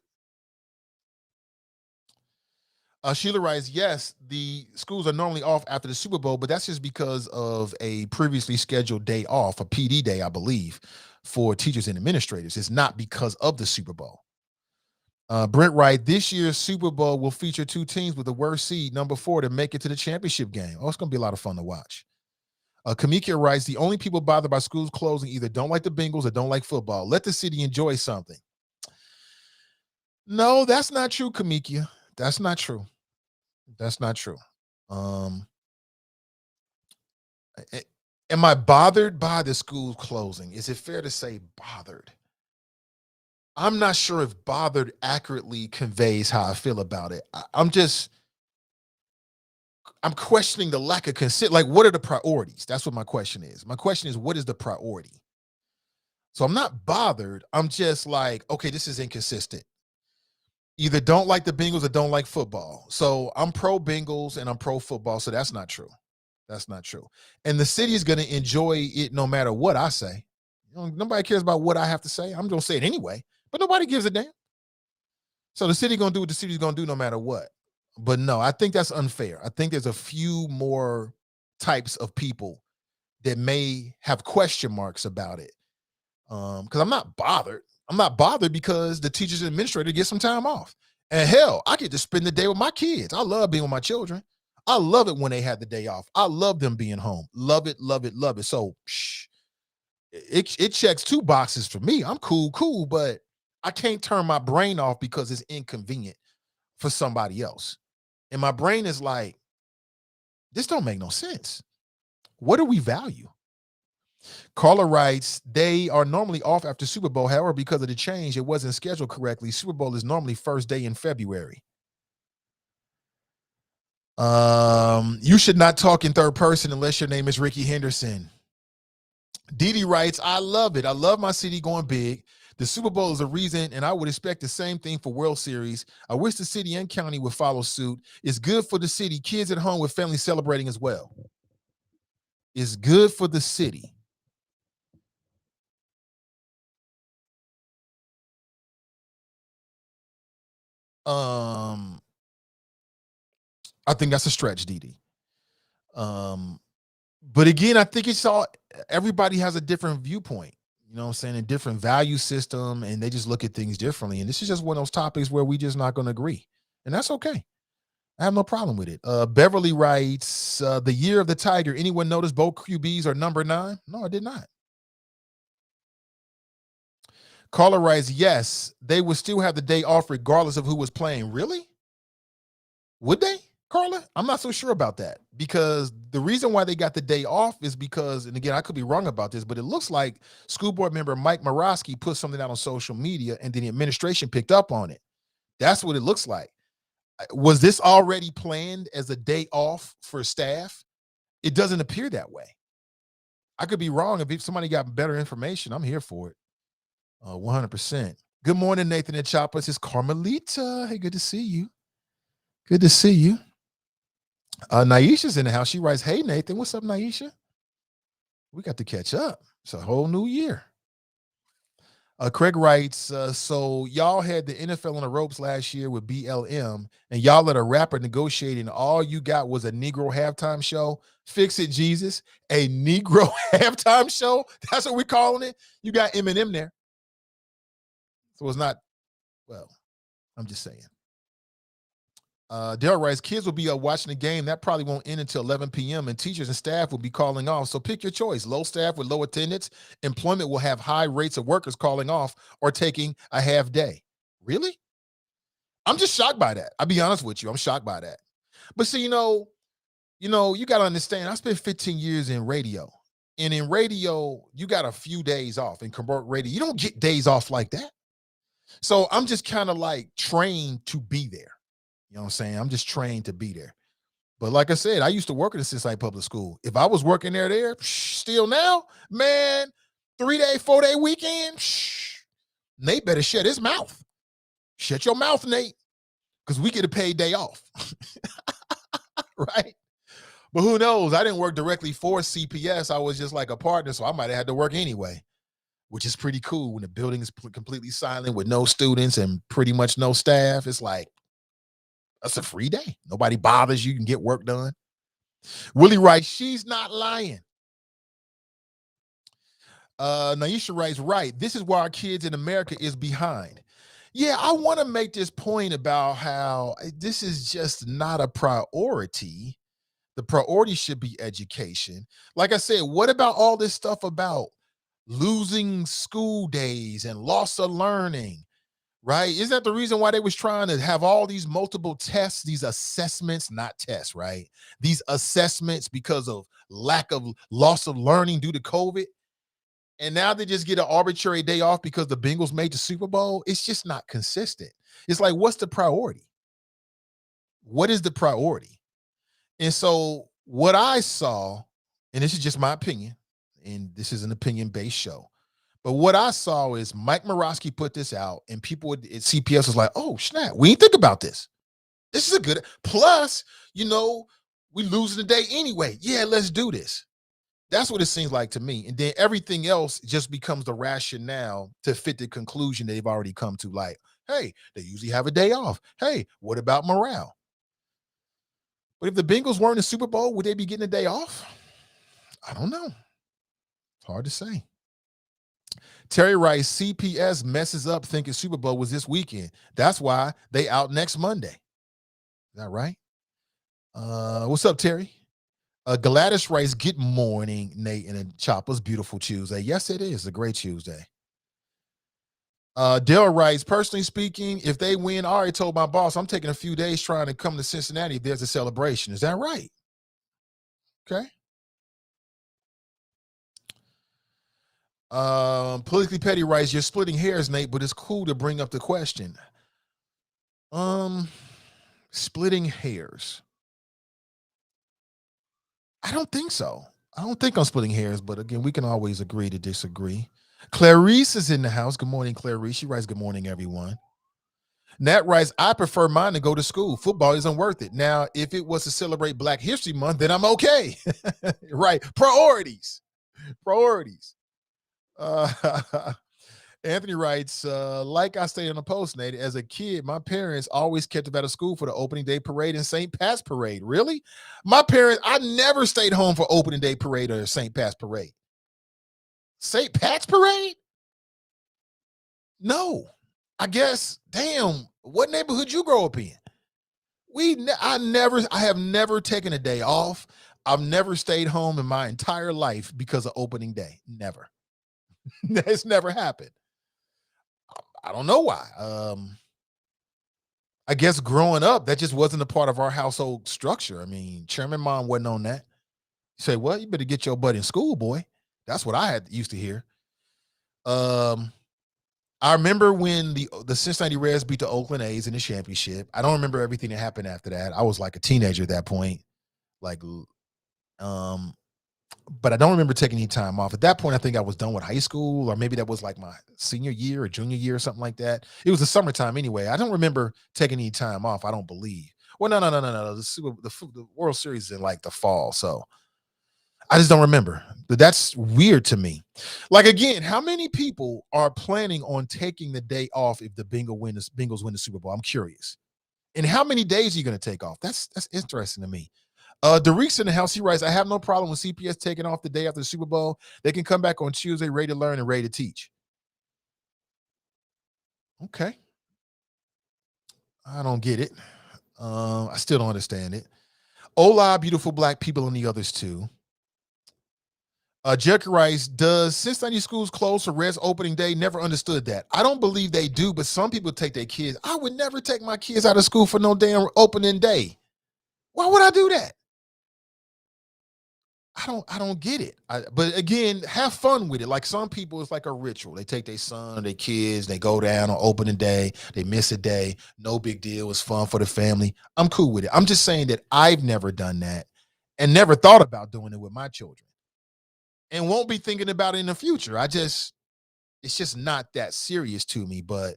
Sheila writes, yes, the schools are normally off after the Super Bowl, but that's just because of a previously scheduled day off, a PD day, I believe, for teachers and administrators. It's not because of the Super Bowl. Brent Wright, this year's Super Bowl will feature 2 teams with the worst seed, number 4, to make it to the championship game. Oh, it's going to be a lot of fun to watch. Kamika writes, the only people bothered by schools closing either don't like the Bengals or don't like football. Let the city enjoy something. No, that's not true, Kamika. That's not true. That's not true. Am I bothered by the school closing? Is it fair to say bothered? I'm not sure if bothered accurately conveys how I feel about it. I'm questioning the lack of consent. Like, what are the priorities? That's what my question is. My question is, what is the priority? So I'm not bothered. I'm just like, okay, this is inconsistent. Either don't like the Bengals or don't like football. So I'm pro Bengals and I'm pro football. So that's not true. That's not true. And the city is going to enjoy it no matter what I say. Nobody cares about what I have to say. I'm going to say it anyway, but nobody gives a damn. So the city going to do what the city's going to do no matter what. But no, I think that's unfair. I think there's a few more types of people that may have question marks about it. Because I'm not bothered. I'm not bothered because the teachers and administrator get some time off. And hell, I get to spend the day with my kids. I love being with my children. I love it when they have the day off. I love them being home. Love it, love it, love it. So it checks 2 boxes for me. I'm cool, but I can't turn my brain off because it's inconvenient for somebody else. And my brain is like, this don't make no sense. What do we value? Carla writes, they are normally off after Super Bowl. However, because of the change, it wasn't scheduled correctly. Super Bowl is normally first day in February. You should not talk in third person unless your name is Ricky Henderson. Dee writes, I love it. I love my city going big. The Super Bowl is a reason, and I would expect the same thing for World Series. I wish the city and county would follow suit. It's good for the city. Kids at home with families celebrating as well. It's good for the city. I think that's a stretch, Dee. But again, I think it's all, everybody has a different viewpoint, you know what I'm saying, a different value system, and they just look at things differently. And this is just one of those topics where we just not going to agree. And that's okay. I have no problem with it. Beverly writes, the year of the Tiger. Anyone notice both QBs are number 9? No, I did not. Caller writes, yes, they would still have the day off regardless of who was playing. Really? Would they, Carla? I'm not so sure about that, because the reason why they got the day off is because, and again, I could be wrong about this, but it looks like school board member Mike Morosky put something out on social media and then the administration picked up on it. That's what it looks like. Was this already planned as a day off for staff? It doesn't appear that way. I could be wrong. If somebody got better information, I'm here for it. 100%. Good morning, Nathan and Chopper. This is Carmelita. Hey, good to see you. Good to see you. Naisha's in the house. She writes, hey, Nathan. What's up, Naisha? We got to catch up. It's a whole new year. Craig writes, so y'all had the NFL on the ropes last year with BLM, and y'all let a rapper negotiate, and all you got was a Negro halftime show. Fix it, Jesus. A Negro halftime show? That's what we're calling it? You got Eminem there. So it's not, well, I'm just saying. Daryl writes, kids will be watching the game. That probably won't end until 11 p.m. and teachers and staff will be calling off. So pick your choice. Low staff with low attendance. Employment will have high rates of workers calling off or taking a half day. Really? I'm just shocked by that. I'll be honest with you. I'm shocked by that. But see, you got to understand, I spent 15 years in radio. And in radio, you got a few days off. In commercial radio, you don't get days off like that. So I'm just kind of like trained to be there. You know what I'm saying? I'm just trained to be there. But like I said, I used to work at the Cincinnati Public School. If I was working there, still now, man, 3-day, 4-day weekend, Nate better shut his mouth. Shut your mouth, Nate, because we get a paid day off. Right? But who knows? I didn't work directly for CPS. I was just like a partner, so I might have had to work anyway, which is pretty cool when the building is completely silent with no students and pretty much no staff. It's like, that's a free day. Nobody bothers you. You can get work done. Willie writes, she's not lying. Naisha writes, right. This is why our kids in America is behind. Yeah, I want to make this point about how this is just not a priority. The priority should be education. Like I said, what about all this stuff about losing school days and loss of learning? Right? Is that the reason why they was trying to have all these multiple tests, these assessments, not tests, right? These assessments because of lack of loss of learning due to COVID. And now they just get an arbitrary day off because the Bengals made the Super Bowl. It's just not consistent. It's like, what's the priority? What is the priority? And so what I saw, and this is just my opinion, and this is an opinion-based show, but what I saw is Mike Morosky put this out, and people at CPS was like, oh, snap, we didn't think about this. This is a good, plus, we losing the day anyway. Yeah, let's do this. That's what it seems like to me. And then everything else just becomes the rationale to fit the conclusion they've already come to. Like, hey, they usually have a day off. Hey, what about morale? But if the Bengals weren't in the Super Bowl, would they be getting a day off? I don't know. It's hard to say. Terry writes, CPS messes up thinking Super Bowl was this weekend. That's why they out next Monday. Is that right? What's up, Terry? Gladys writes, good morning, Nate and Chopper's beautiful Tuesday. Yes, it is a great Tuesday. Dale writes, personally speaking, if they win, I already told my boss I'm taking a few days trying to come to Cincinnati if there's a celebration. Is that right? Okay. Politically Petty writes, you're splitting hairs, Nate, but it's cool to bring up the question. Splitting hairs. I don't think so. I don't think I'm splitting hairs, but again, we can always agree to disagree. Clarice is in the house. Good morning, Clarice. She writes, good morning, everyone. Nat writes, I prefer mine to go to school. Football isn't worth it. Now, if it was to celebrate Black History Month, then I'm okay. Right. Priorities. Anthony writes, like I stated in the post, Nate, as a kid, my parents always kept us out of school for the opening day parade and St. Pat's parade. Really? My parents, I never stayed home for opening day parade or St. Pat's parade. St. Pat's parade? No. I guess, damn, what neighborhood you grow up in? I have never taken a day off. I've never stayed home in my entire life because of opening day. Never. It's never happened. I don't know why. I guess growing up, that just wasn't a part of our household structure. I mean, Chairman Mom wasn't on that. You say, well, you better get your butt in school, boy. That's what I used to hear. I remember when the Cincinnati Reds beat the Oakland A's in the championship. I don't remember everything that happened after that. I was like a teenager at that point. But I don't remember taking any time off. At that point, I think I was done with high school, or maybe that was like my senior year or junior year or something like that. It was the summertime anyway. I don't remember taking any time off, I don't believe. Well, no. The World Series is in like the fall, so I just don't remember. But that's weird to me. Like, again, how many people are planning on taking the day off if the Bengals win the Super Bowl? I'm curious. And how many days are you going to take off? That's interesting to me. Derek's in the house. He writes, I have no problem with CPS taking off the day after the Super Bowl. They can come back on Tuesday ready to learn and ready to teach. Okay. I don't get it. I still don't understand it. Hola, beautiful Black people, and the others too. Jericho writes, does Cincinnati schools close for Reds opening day? Never understood that. I don't believe they do, but some people take their kids. I would never take my kids out of school for no damn opening day. Why would I do that? I don't get it. But again, have fun with it. Like, some people, it's like a ritual. They take their son or their kids, they go down on opening day, they miss a day. No big deal. It's fun for the family. I'm cool with it. I'm just saying that I've never done that and never thought about doing it with my children, and won't be thinking about it in the future. It's just not that serious to me. But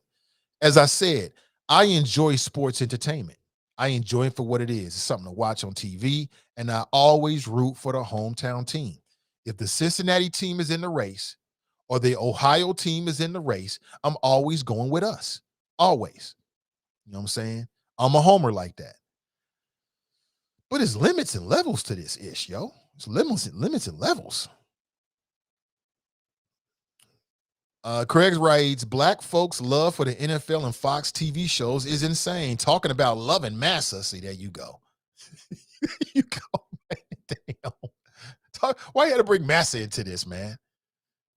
as I said, I enjoy sports entertainment. I enjoy it for what it is. It's something to watch on TV, and I always root for the hometown team. If the Cincinnati team is in the race or the Ohio team is in the race, I'm always going with us. Always. You know what I'm saying? I'm a homer like that. But there's limits and levels to this ish, yo. There's limits and levels. Craig writes, Black folks' love for the NFL and Fox TV shows is insane. Talking about loving Massa. See, there you go. You go, man. Damn. Why you had to bring Massa into this, man?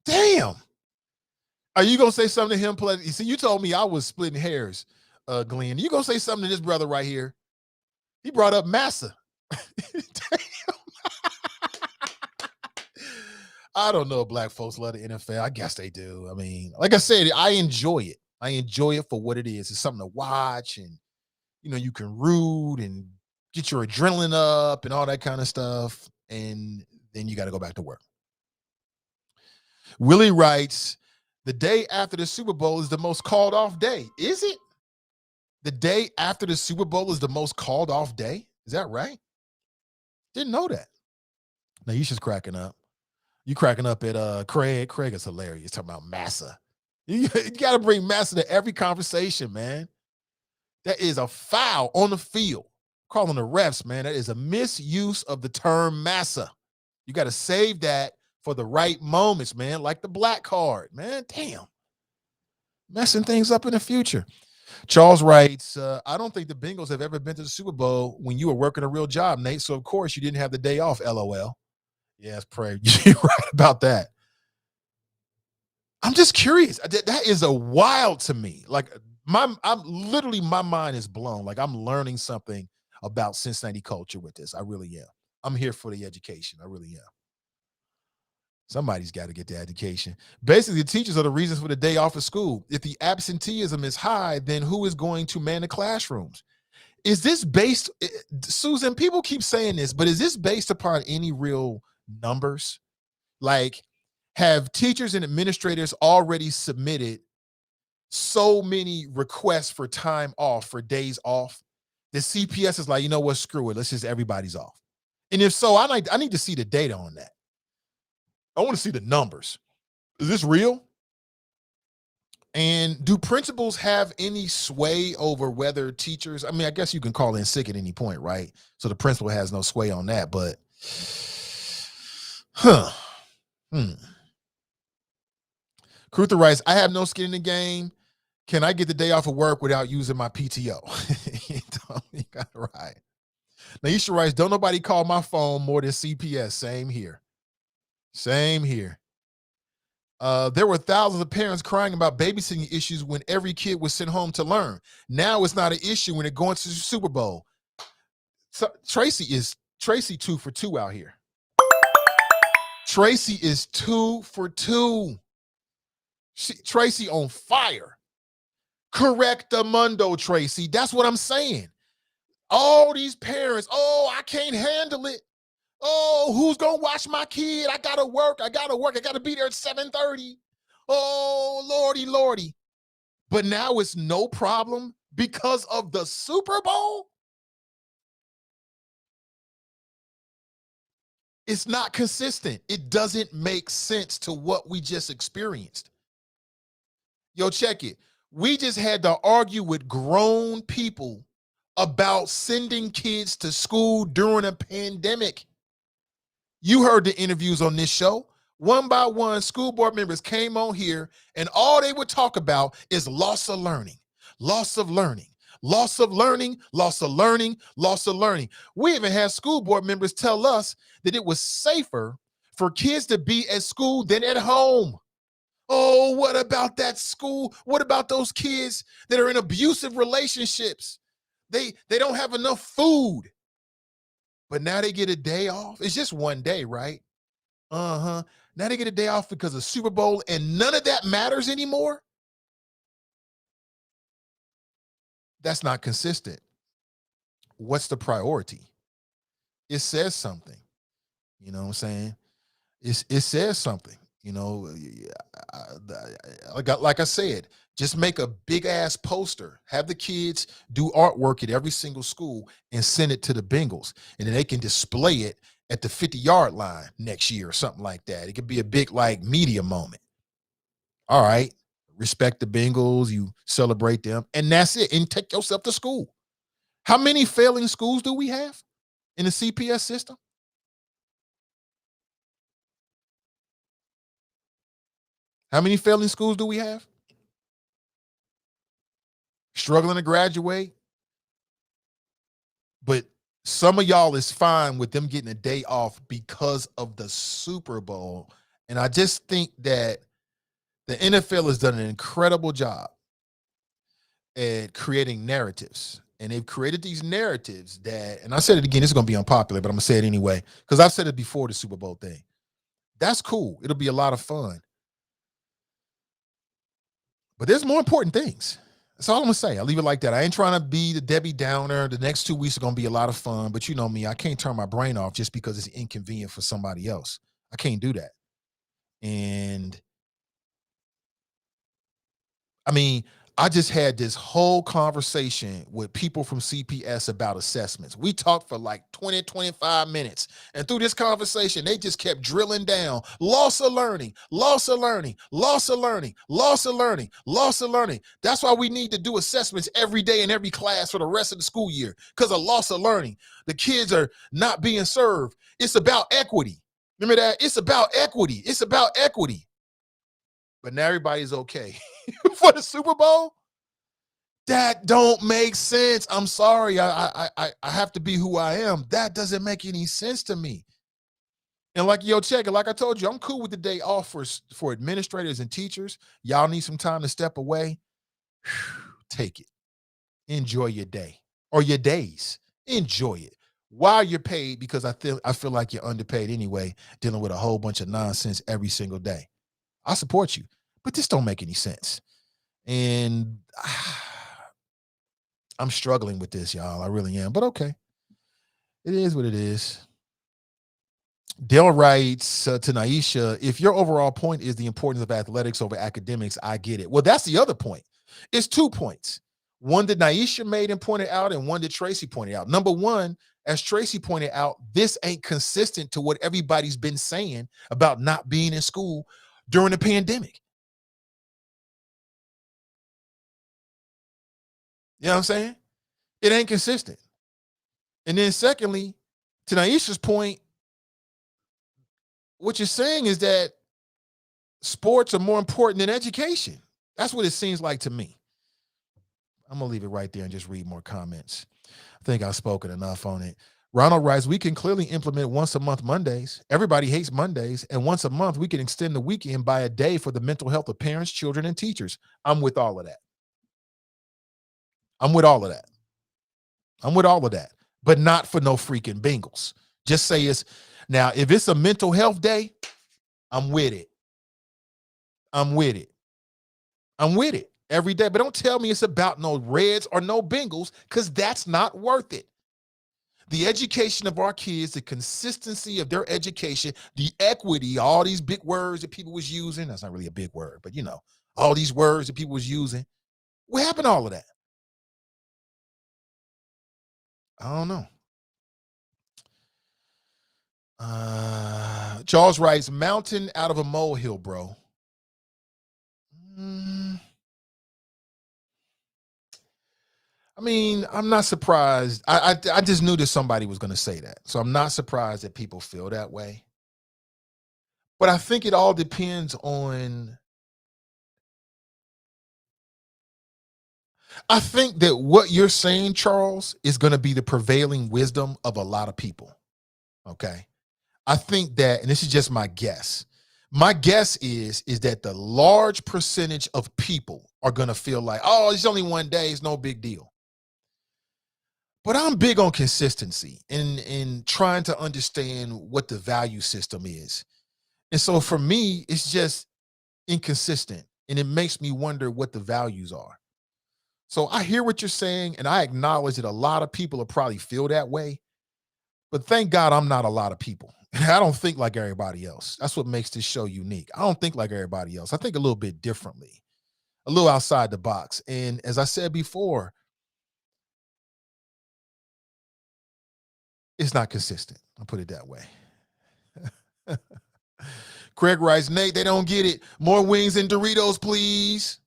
Damn. Are you going to say something to him? See, you told me I was splitting hairs, Glenn. You going to say something to this brother right here? He brought up Massa. Damn. I don't know if black folks love the NFL. I guess they do. I mean, like I said, I enjoy it. I enjoy it for what it is. It's something to watch, and you can root and get your adrenaline up and all that kind of stuff. And then you got to go back to work. Willie writes, the day after the Super Bowl is the most called off day. Is it? The day after the Super Bowl is the most called off day? Is that right? Didn't know that. Now you just cracking up. You cracking up at Craig. Craig is hilarious. Talking about Massa. You got to bring Massa to every conversation, man. That is a foul on the field. Calling the refs, man. That is a misuse of the term Massa. You got to save that for the right moments, man. Like the black card, man. Damn. Messing things up in the future. Charles writes, I don't think the Bengals have ever been to the Super Bowl when you were working a real job, Nate. So, of course, you didn't have the day off, LOL. Yes, pray. You're right about that. I'm just curious. That is a wild to me. Like, my mind is blown. Like, I'm learning something about Cincinnati culture with this. I really am. I'm here for the education. I really am. Somebody's got to get the education. Basically, the teachers are the reasons for the day off of school. If the absenteeism is high, then who is going to man the classrooms? Is this based, Susan, people keep saying this, but is this based upon any real numbers? Like, have teachers and administrators already submitted so many requests for time off, for days off? The CPS is like, you know what, screw it. Let's just everybody's off. And if so, I need to see the data on that. I want to see the numbers. Is this real? And do principals have any sway over whether teachers, I mean, I guess you can call in sick at any point, right? So the principal has no sway on that, but Cruther writes, I have no skin in the game. Can I get the day off of work without using my PTO? You got it right. Naisha writes, don't nobody call my phone more than CPS. Same here. Same here. There were thousands of parents crying about babysitting issues when every kid was sent home to learn. Now it's not an issue when they're going to the Super Bowl. So Tracy 2 for 2 out here. Tracy is 2 for 2. Tracy on fire. Correct the mundo, Tracy. That's what I'm saying. All these parents, oh, I can't handle it. Oh, who's going to watch my kid? I got to work. I got to be there at 7:30. Oh, Lordy. But now it's no problem because of the Super Bowl? It's not consistent. It doesn't make sense to what we just experienced. Yo, check it. We just had to argue with grown people about sending kids to school during a pandemic. You heard the interviews on this show. One by one, school board members came on here, and all they would talk about is loss of learning, loss of learning, loss of learning, loss of learning, loss of learning. We even had school board members tell us that it was safer for kids to be at school than at home. Oh, what about that school? What about those kids that are in abusive relationships? They don't have enough food. But now they get a day off. It's just one day, right? Now they get a day off because of Super Bowl, and none of that matters anymore. That's not consistent. What's the priority? It says something. You know what I'm saying? It says something. You know, like I said, just make a big ass poster, have the kids do artwork at every single school and send it to the Bengals. And then they can display it at the 50-yard line next year or something like that. It could be a big like media moment. All right. Respect the Bengals. You celebrate them. And that's it. And take yourself to school. How many failing schools do we have in the CPS system? How many failing schools do we have? Struggling to graduate. But some of y'all is fine with them getting a day off because of the Super Bowl. And I just think that the NFL has done an incredible job at creating narratives. And they've created these narratives that, and I said it again, this is going to be unpopular, but I'm going to say it anyway, because I've said it before the Super Bowl thing, That's cool. It'll be a lot of fun. But there's more important things. That's all I'm going to say. I'll leave it like that. I ain't trying to be the Debbie Downer. The next 2 weeks are going to be a lot of fun. But you know me, I can't turn my brain off just because it's inconvenient for somebody else. I can't do that. And I mean, I just had this whole conversation with people from CPS about assessments. We talked for like 20, 25 minutes. And through this conversation, they just kept drilling down. Loss of learning, loss of learning, loss of learning, loss of learning, loss of learning. That's why we need to do assessments every day in every class for the rest of the school year, because of loss of learning. The kids are not being served. It's about equity. Remember that? It's about equity. It's about equity. But now everybody's okay for the Super Bowl. That don't make sense. I'm sorry. I have to be who I am. That doesn't make any sense to me. And like, yo, check it. Like I told you, I'm cool with the day off for administrators and teachers. Y'all need some time to step away. Take it. Enjoy your day or your days. Enjoy it while you're paid, because I feel like you're underpaid anyway, dealing with a whole bunch of nonsense every single day. I support you, but this don't make any sense. And I'm struggling with this, y'all. I really am, but okay. It is what it is. Dale writes to Naisha, if your overall point is the importance of athletics over academics, I get it. Well, that's the other point. It's 2 points. One that Naisha made and pointed out, and one that Tracy pointed out. Number one, as Tracy pointed out, this ain't consistent to what everybody's been saying about not being in school during the pandemic. You know what I'm saying? It ain't consistent. And then secondly, to Naisha's point, what you're saying is that sports are more important than education. That's what it seems like to me. I'm going to leave it right there and just read more comments. I think I've spoken enough on it. Ronald writes, we can clearly implement once a month Mondays. Everybody hates Mondays. And once a month, we can extend the weekend by a day for the mental health of parents, children, and teachers. I'm with all of that. I'm with all of that. I'm with all of that. But not for no freaking Bengals. Just say it's, now, if it's a mental health day, I'm with it. I'm with it. I'm with it every day. But don't tell me it's about no Reds or no Bengals, because that's not worth it. The education of our kids, the consistency of their education, the equity, all these big words that people was using. That's not really a big word, but you know, all these words that people was using. What happened to all of that? I don't know. Charles writes, mountain out of a molehill, bro. I mean, I'm not surprised. I just knew that somebody was going to say that. So I'm not surprised that people feel that way. But I think it all depends on, I think that what you're saying, Charles, is going to be the prevailing wisdom of a lot of people. Okay. I think that, and this is just my guess. My guess is that the large percentage of people are going to feel like, oh, it's only one day. It's no big deal. But I'm big on consistency and trying to understand what the value system is. And so for me, it's just inconsistent. And it makes me wonder what the values are. So I hear what you're saying, and I acknowledge that a lot of people will probably feel that way. But thank God I'm not a lot of people. I don't think like everybody else. That's what makes this show unique. I don't think like everybody else. I think a little bit differently, a little outside the box. And as I said before, it's not consistent. I'll put it that way. Craig writes, Nate, they don't get it. More wings and Doritos, please.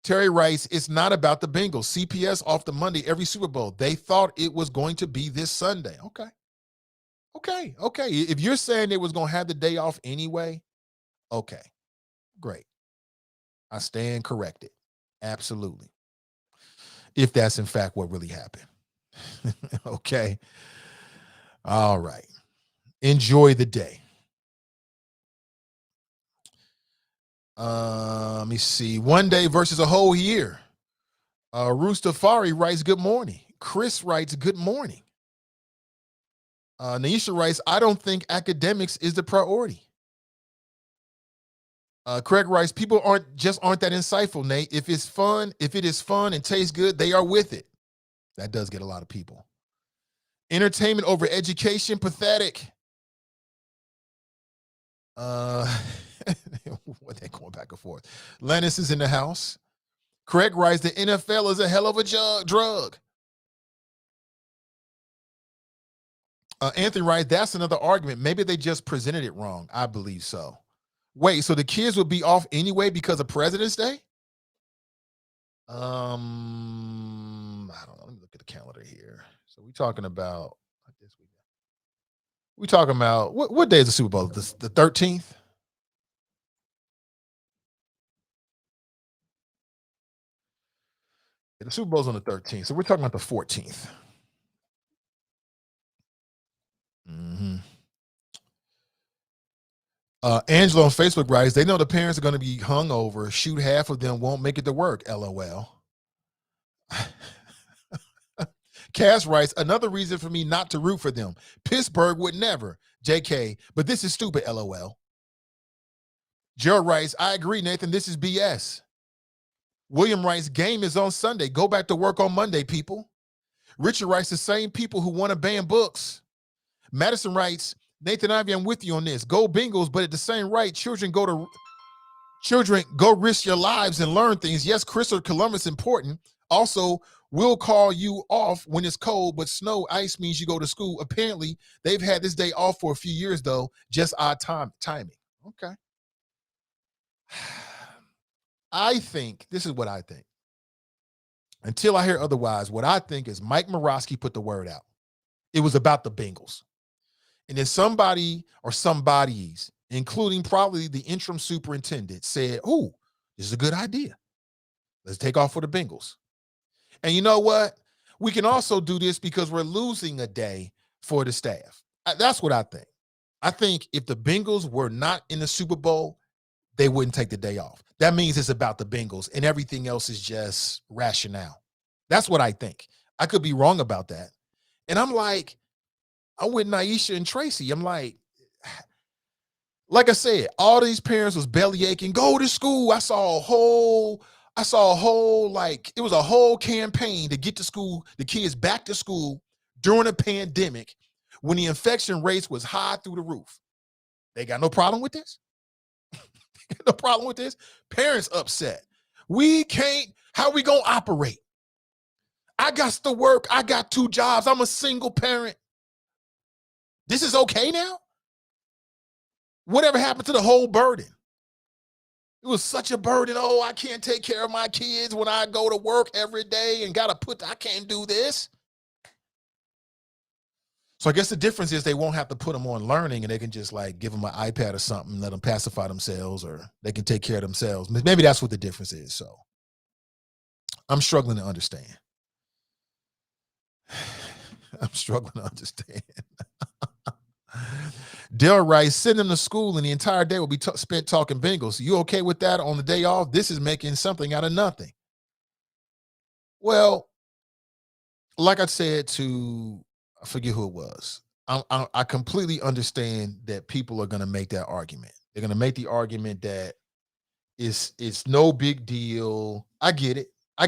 Terry writes, it's not about the Bengals. CPS off the Monday every Super Bowl. They thought it was going to be this Sunday. Okay. If you're saying they was going to have the day off anyway, okay, great. I stand corrected. Absolutely. If that's in fact what really happened. Okay. All right. Enjoy the day. Let me see. One day versus a whole year. Rustafari writes, good morning. Chris writes, good morning. Naisha writes, I don't think academics is the priority. Craig writes, people aren't that insightful, Nate. If it is fun and tastes good, they are with it. That does get a lot of people. Entertainment over education, pathetic. What they going back and forth. Lennis is in the house. Craig writes, the NFL is a hell of a drug. Anthony writes, that's another argument. Maybe they just presented it wrong. I believe so. Wait, so the kids will be off anyway because of President's Day? I don't know. Let me look at the calendar here. So we're talking about this weekend. We're talking about what day is the Super Bowl? The 13th? The Super Bowl's on the 13th. So we're talking about the 14th. Mm-hmm. Angela on Facebook writes, they know the parents are going to be hungover. Shoot, half of them won't make it to work. LOL. Cass writes, another reason for me not to root for them. Pittsburgh would never. JK, but this is stupid. LOL. Gerald writes, I agree, Nathan. This is BS. William writes, game is on Sunday. Go back to work on Monday, people. Richard writes, the same people who want to ban books. Madison writes, Nathan Ivey, I'm with you on this. Go Bengals, but at the same rate, children go risk your lives and learn things. Yes, Christopher Columbus important. Also, we'll call you off when it's cold, but snow, ice means you go to school. Apparently, they've had this day off for a few years, though. Just odd timing. Okay. I think, this is what I think. Until I hear otherwise, what I think is Mike Morosky put the word out. It was about the Bengals. And then somebody or somebodies, including probably the interim superintendent, said, oh, this is a good idea. Let's take off for the Bengals. And you know what? We can also do this because we're losing a day for the staff. That's what I think. I think if the Bengals were not in the Super Bowl, they wouldn't take the day off. That means it's about the Bengals and everything else is just rationale. That's what I think. I could be wrong about that. And I'm like, I'm with Naisha and Tracy. I'm like I said, all these parents was belly aching. Go to school. I saw a whole, like, it was a whole campaign to get to school, the kids back to school during a pandemic when the infection rates was high through the roof. They got no problem with this? No problem with this? Parents upset. We can't, how we gonna operate? I got to work. I got 2 jobs. I'm a single parent. This is okay now? Whatever happened to the whole burden? It was such a burden. Oh, I can't take care of my kids when I go to work every day and I can't do this. So I guess the difference is they won't have to put them on learning and they can just like give them an iPad or something, let them pacify themselves, or they can take care of themselves. Maybe that's what the difference is. So I'm struggling to understand. I'm struggling to understand. Dale writes, send them to school and the entire day will be spent talking Bengals. You okay with that on the day off? This is making something out of nothing. Well, like I said to, I forget who it was. I completely understand that people are going to make that argument. They're going to make the argument that it's no big deal. I get it. I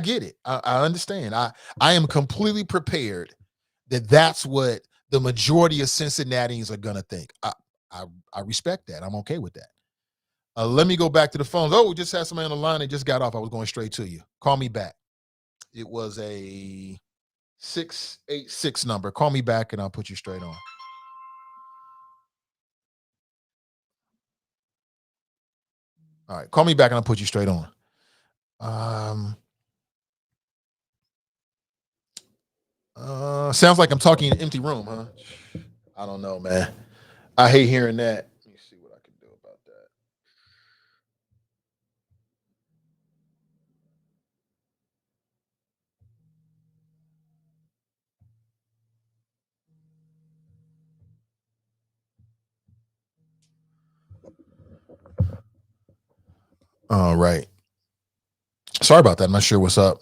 understand. I am completely prepared that that's what the majority of Cincinnatians are going to think. I respect that. I'm okay with that. Let me go back to the phones. Oh, we just had somebody on the line that just got off. I was going straight to you. Call me back. It was a 686 number. Call me back and I'll put you straight on. All right. Call me back and I'll put you straight on. Sounds like I'm talking in an empty room, huh? I don't know, man. I hate hearing that. Let me see what I can do about that. All right. Sorry about that. I'm not sure what's up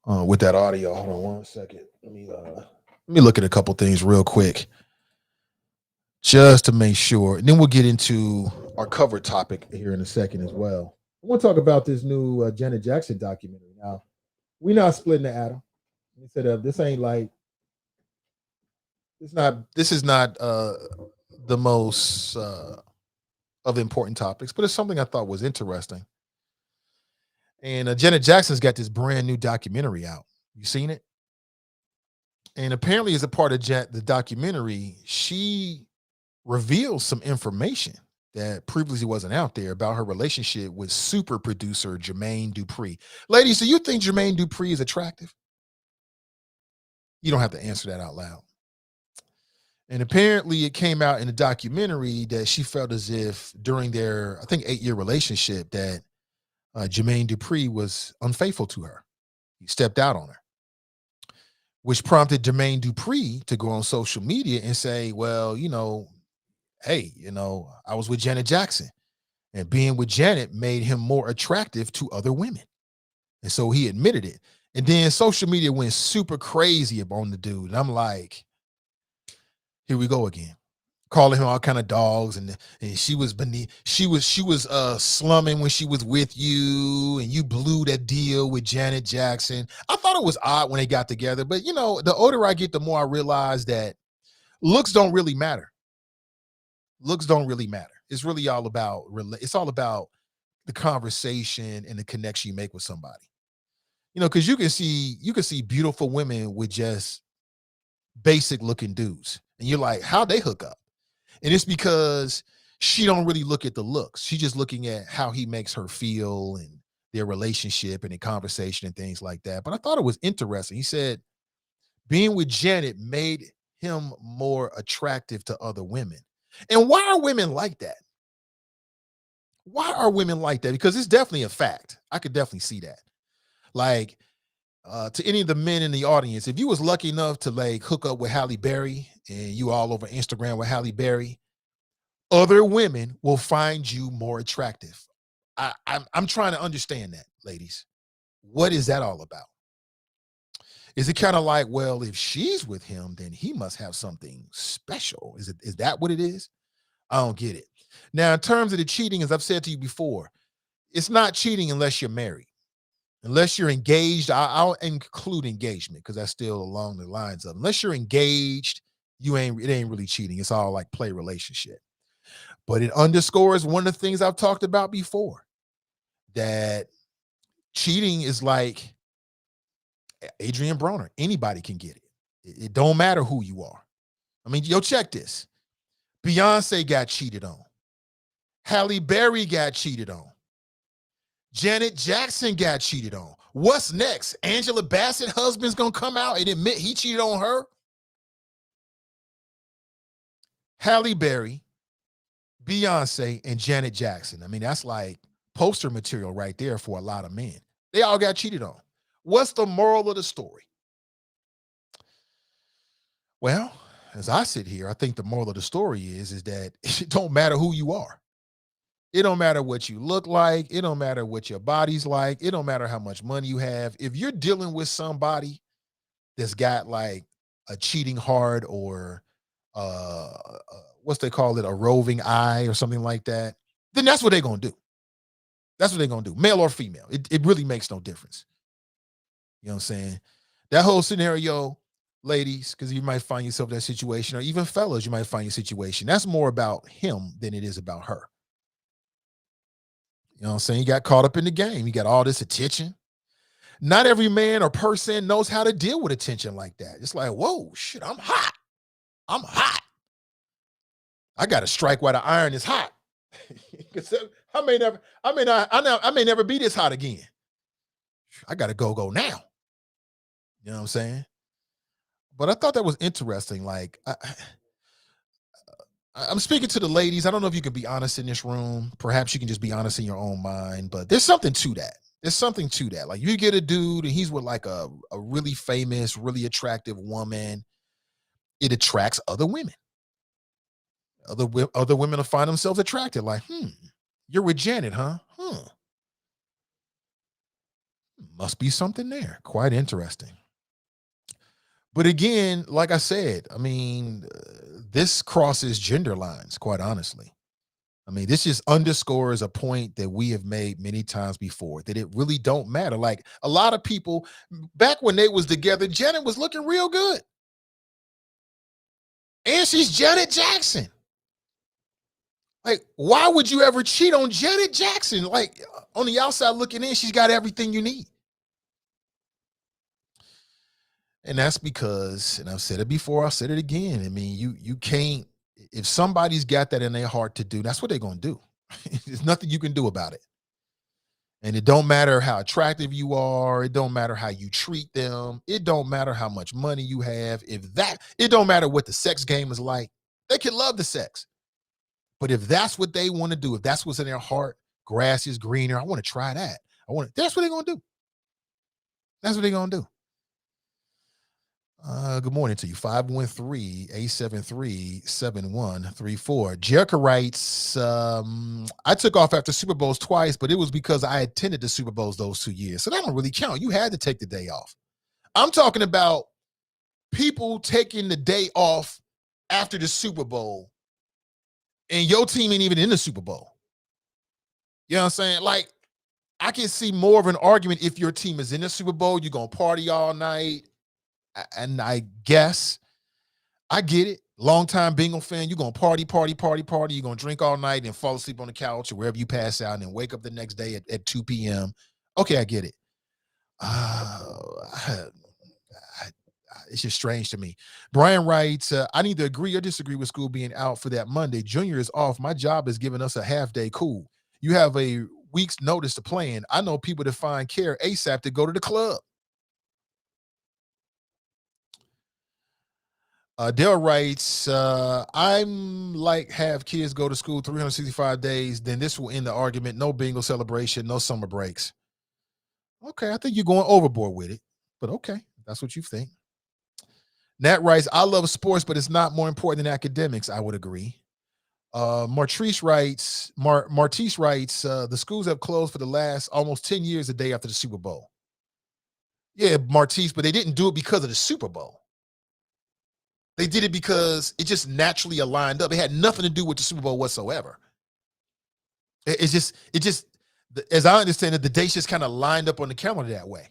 with that audio. Hold on one second. Let me Let me look at a couple things real quick just to make sure. And then we'll get into our cover topic here in a second as well. I want to talk about this new Janet Jackson documentary. Now, we're not splitting the atom. He said, this ain't like, this is not the most of important topics, but it's something I thought was interesting. And Janet Jackson's got this brand new documentary out. You seen it? And apparently, as a part of the documentary, she reveals some information that previously wasn't out there about her relationship with super producer Jermaine Dupri. Ladies, do you think Jermaine Dupri is attractive? You don't have to answer that out loud. And apparently it came out in the documentary that she felt as if during their, I think, 8-year relationship that Jermaine Dupri was unfaithful to her. He stepped out on her, which prompted Jermaine Dupri to go on social media and say, well, hey, I was with Janet Jackson, and being with Janet made him more attractive to other women. And so he admitted it. And then social media went super crazy on the dude. And I'm like, here we go again. Calling him all kind of dogs, and she was slumming when she was with you, and you blew that deal with Janet Jackson. I thought it was odd when they got together, but the older I get, the more I realize that looks don't really matter. Looks don't really matter. It's really all about the conversation and the connection you make with somebody. Because you can see beautiful women with just basic looking dudes, and you're like, how'd they hook up? And it's because she don't really look at the looks. She's just looking at how he makes her feel and their relationship and the conversation and things like that. But I thought it was interesting. He said being with Janet made him more attractive to other women. And why are women like that? Why are women like that? Because it's definitely a fact. I could definitely see that. Like, to any of the men in the audience, if you was lucky enough to like hook up with Halle Berry and you all over Instagram with Halle Berry, other women will find you more attractive. I'm trying to understand that, ladies. What is that all about? Is it kind of like, well, if she's with him, then he must have something special? Is that what it is? I don't get it. Now, in terms of the cheating, as I've said to you before, it's not cheating unless you're married. Unless you're engaged, I'll include engagement because that's still along the lines of, unless you're engaged, it ain't really cheating. It's all like play relationship. But it underscores one of the things I've talked about before, that cheating is like Adrian Broner. Anybody can get it. It don't matter who you are. I mean, check this. Beyonce got cheated on. Halle Berry got cheated on. Janet Jackson got cheated on. What's next? Angela Bassett husband's gonna come out and admit he cheated on her? Halle Berry, Beyonce, and Janet Jackson. I mean, that's like poster material right there for a lot of men. They all got cheated on. What's the moral of the story? Well, as I sit here, I think the moral of the story is that it don't matter who you are. It don't matter what you look like. It don't matter what your body's like. It don't matter how much money you have. If you're dealing with somebody that's got like a cheating heart or what's they call it, a roving eye or something like that, then that's what they're going to do. That's what they're going to do, male or female. It really makes no difference. You know what I'm saying? That whole scenario, ladies, because you might find yourself in that situation, or even fellas, you might find your situation. That's more about him than it is about her. You know what I'm saying? You got caught up in the game. You got all this attention. Not every man or person knows how to deal with attention like that. It's like, whoa, shit, I'm hot. I'm hot. I got to strike while the iron is hot. I may never be this hot again. I got to go now. You know what I'm saying? But I thought that was interesting. Like, I'm speaking to the ladies. I don't know if you can be honest in this room. Perhaps you can just be honest in your own mind, but there's something to that. There's something to that. Like, you get a dude and he's with like a really famous, really attractive woman. It attracts other women. Other women will find themselves attracted. Like, you're with Janet, huh? Must be something there. Quite interesting. But again, like I said, I mean, this crosses gender lines, quite honestly. I mean, this just underscores a point that we have made many times before, that it really don't matter. Like a lot of people back when they was together, Janet was looking real good. And she's Janet Jackson. Like, why would you ever cheat on Janet Jackson? Like, on the outside looking in, she's got everything you need. And that's because, and I've said it before, I'll say it again. I mean, you can't, if somebody's got that in their heart to do, that's what they're going to do. There's nothing you can do about it. And it don't matter how attractive you are. It don't matter how you treat them. It don't matter how much money you have. It don't matter what the sex game is like. They can love the sex. But if that's what they want to do, if that's what's in their heart, grass is greener. I want to try that. That's what they're going to do. That's what they're going to do. Good morning to you. 513-873-7134. Jerica writes, I took off after Super Bowls twice, but it was because I attended the Super Bowls those 2 years. So that don't really count. You had to take the day off. I'm talking about people taking the day off after the Super Bowl and your team ain't even in the Super Bowl. You know what I'm saying? Like, I can see more of an argument if your team is in the Super Bowl, you're going to party all night. And I guess I get it. Longtime Bengal fan, you're going to party. You're going to drink all night and fall asleep on the couch or wherever you pass out and then wake up the next day at 2 p.m. Okay, I get it. It's just strange to me. Brian writes, I neither agree or disagree with school being out for that Monday. Junior is off. My job is giving us a half day. Cool. You have a week's notice to plan. I know people that find care ASAP to go to the club. Dale writes, I'm like have kids go to school 365 days, then this will end the argument. No bingo celebration, no summer breaks. Okay, I think you're going overboard with it, but okay, that's what you think. Nat writes, I love sports, but it's not more important than academics. I would agree. Martise writes, the schools have closed for the last almost 10 years the day after the Super Bowl. Yeah, Martise, but they didn't do it because of the Super Bowl. They did it because it just naturally aligned up. It had nothing to do with the Super Bowl whatsoever. It just, as I understand it, the dates just kind of lined up on the calendar that way.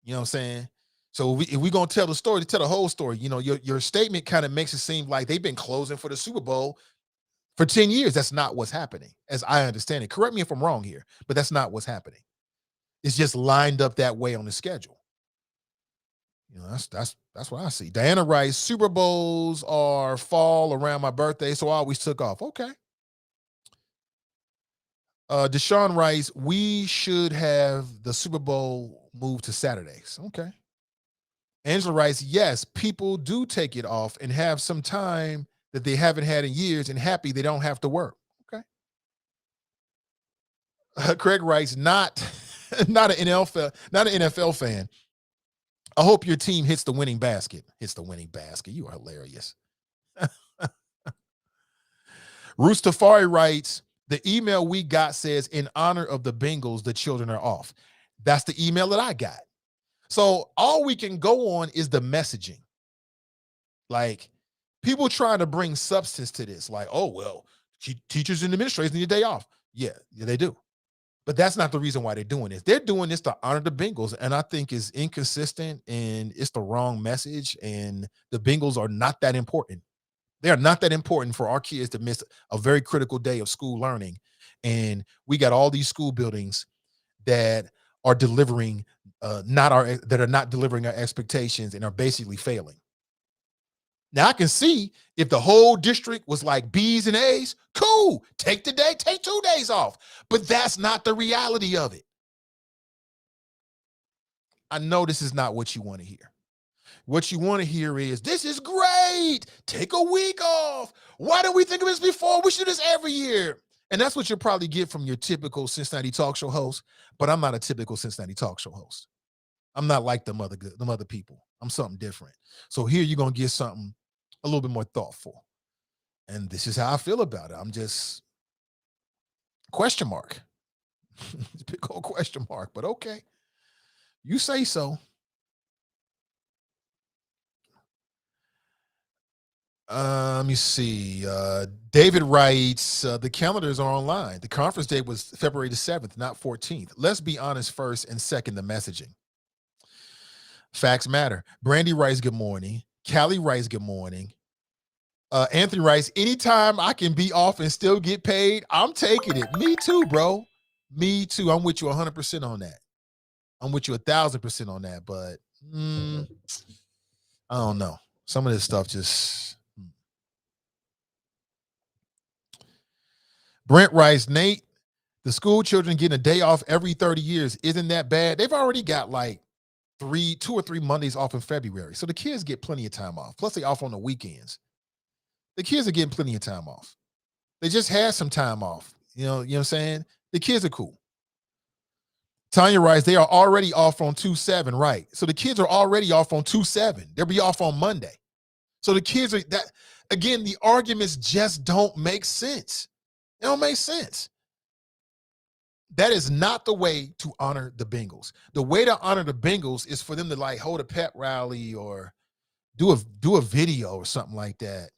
You know what I'm saying? So if we're going to tell the story, to tell the whole story, you know, your statement kind of makes it seem like they've been closing for the Super Bowl for 10 years. That's not what's happening, as I understand it. Correct me if I'm wrong here, but that's not what's happening. It's just lined up that way on the schedule. You know, that's what I see. Diana writes, Super Bowls are fall around my birthday, so I always took off. Okay. Deshaun writes, we should have the Super Bowl moved to Saturdays. Okay. Angela writes, yes, people do take it off and have some time that they haven't had in years and happy they don't have to work. Okay. Craig writes, not an NFL fan. I hope your team hits the winning basket. You are hilarious. Roostafari writes, the email we got says, in honor of the Bengals, the children are off. That's the email that I got. So all we can go on is the messaging. Like, people trying to bring substance to this. Like, oh, well, teachers and administrators need a day off. Yeah, they do. But that's not the reason why they're doing this. They're doing this to honor the Bengals, and I think is inconsistent, and it's the wrong message, and the Bengals are not that important. They are not that important for our kids to miss a very critical day of school learning. And we got all these school buildings that are delivering that are not delivering our expectations and are basically failing. Now, I can see if the whole district was like B's and A's, cool, take 2 days off. But that's not the reality of it. I know this is not what you want to hear. What you want to hear is, this is great. Take a week off. Why didn't we think of this before? We should do this every year. And that's what you'll probably get from your typical Cincinnati talk show host. But I'm not a typical Cincinnati talk show host. I'm not like them other people. I'm something different. So here you're going to get something a little bit more thoughtful. And this is how I feel about it. I'm just question mark. Big old question mark, but okay. You say so. Let me see. David writes, the calendars are online. The conference date was February the 7th, not 14th. Let's be honest first and second the messaging. Facts matter. Brandy writes, good morning. Callie writes, good morning. Anthony writes, anytime I can be off and still get paid, I'm taking it. Me too, bro. Me too. I'm with you 100% on that. I'm with you 1,000% on that, but I don't know. Some of this stuff just... Brent writes, Nate, the school children getting a day off every 30 years. Isn't that bad? They've already got like 2 or 3 Mondays off in February. So the kids get plenty of time off. Plus they off on the weekends. The kids are getting plenty of time off. They just had some time off. You know what I'm saying? The kids are cool. Tanya writes, they are already off on 2/7, right? So the kids are already off on 2/7. They'll be off on Monday. So the kids are that, again, the arguments just don't make sense. It don't make sense. That is not the way to honor the Bengals. The way to honor the Bengals is for them to like hold a pep rally or do a video or something like that.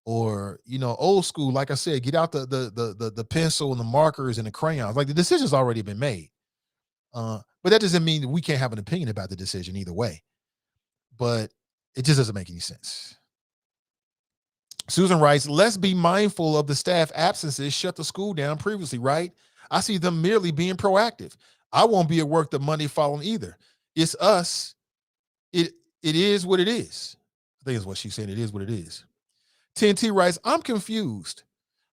Or, old school, like I said, get out the pencil and the markers and the crayons. Like the decision's already been made. But that doesn't mean that we can't have an opinion about the decision either way. But it just doesn't make any sense. Susan writes, let's be mindful of the staff absences shut the school down previously, right? I see them merely being proactive. I won't be at work the Monday following either. It's us. It is what it is. I think is what she said. It is what it is. TNT writes, I'm confused.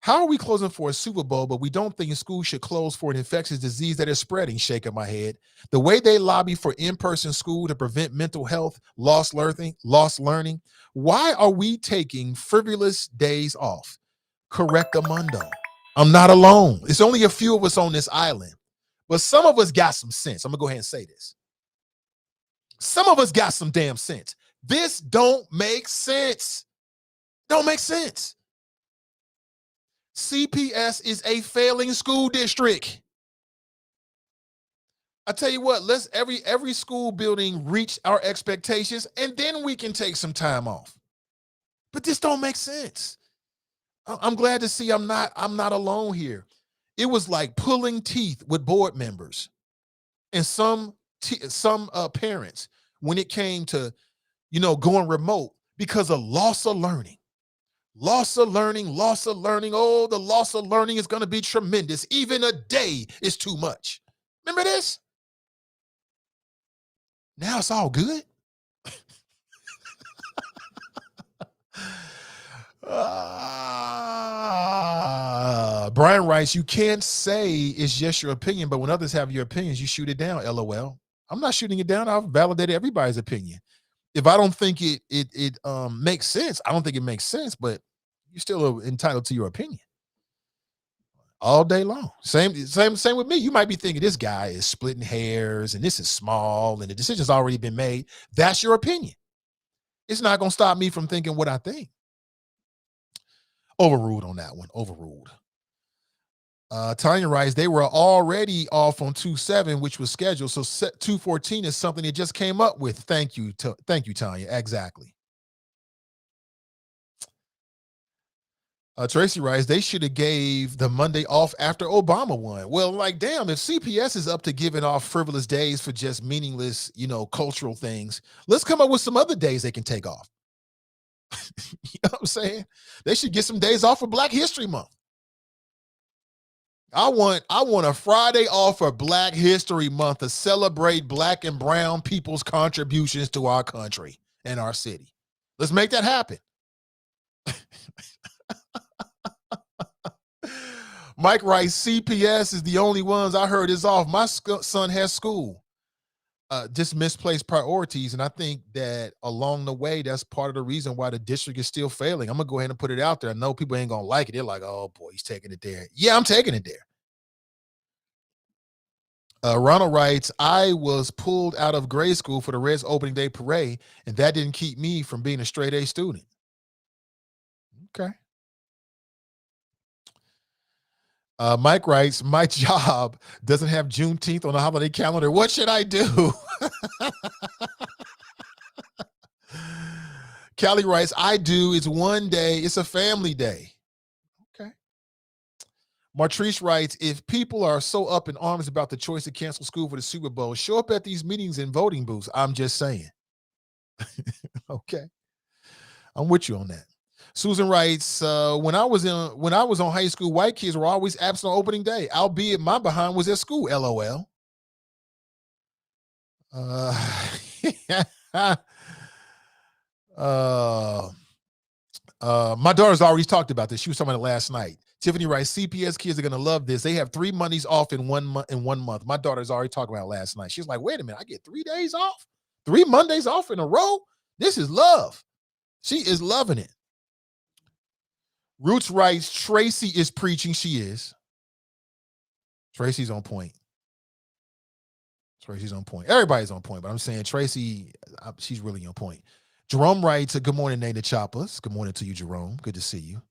How are we closing for a Super Bowl, but we don't think schools should close for an infectious disease that is spreading? Shaking my head. The way they lobby for in-person school to prevent mental health, lost learning. Why are we taking frivolous days off? Correctamundo. I'm not alone. It's only a few of us on this island, but some of us got some sense. I'm gonna go ahead and say this. Some of us got some damn sense. This don't make sense. Don't make sense. CPS is a failing school district. I tell you what, let's every school building reach our expectations, and then we can take some time off. But this don't make sense. I'm glad to see I'm not alone here. It was like pulling teeth with board members and some parents when it came to going remote because of loss of learning. Loss of learning. Oh, the loss of learning is going to be tremendous. Even a day is too much. Remember this? Now it's all good. Brian writes, you can't say it's just your opinion, but when others have your opinions, you shoot it down, LOL. I'm not shooting it down. I've validated everybody's opinion. If I don't think it makes sense, I don't think it makes sense, but you're still entitled to your opinion all day long. Same with me. You might be thinking this guy is splitting hairs and this is small and the decision's already been made. That's your opinion. It's not going to stop me from thinking what I think. Overruled on that one. Overruled. Tanya writes, they were already off on 2/7, which was scheduled. So 2/14 is something they just came up with. Thank you, Tanya. Exactly. Tracy writes, they should have gave the Monday off after Obama won. Well, like, damn, if CPS is up to giving off frivolous days for just meaningless, cultural things, let's come up with some other days they can take off. You know what I'm saying? They should get some days off for Black History Month. I want a Friday off for Black History Month to celebrate Black and brown people's contributions to our country and our city. Let's make that happen. Mike writes, CPS is the only ones I heard is off. My son has school. Just misplaced priorities. And I think that along the way, that's part of the reason why the district is still failing. I'm going to go ahead and put it out there. I know people ain't going to like it. They're like, oh, boy, he's taking it there. Yeah, I'm taking it there. Ronald writes, I was pulled out of grade school for the Reds opening day parade, and that didn't keep me from being a straight A student. Okay. Mike writes, my job doesn't have Juneteenth on the holiday calendar. What should I do? Callie writes, I do. It's one day. It's a family day. Okay. Martrice writes, if people are so up in arms about the choice to cancel school for the Super Bowl, show up at these meetings and voting booths. I'm just saying. Okay. I'm with you on that. Susan writes, when I was on high school, white kids were always absent on opening day, albeit my behind was at school. LOL. My daughter's already talked about this. She was talking about it last night. Tiffany writes, CPS kids are gonna love this. They have 3 Mondays off in 1 month. My daughter's already talked about it last night. She's like, wait a minute, I get 3 days off, 3 Mondays off in a row. This is love. She is loving it. Roots writes, Tracy is preaching. She is. Tracy's on point. Tracy's on point. Everybody's on point, but I'm saying Tracy, she's really on point. Jerome writes, good morning, Nathan Choppers. Good morning to you, Jerome. Good to see you.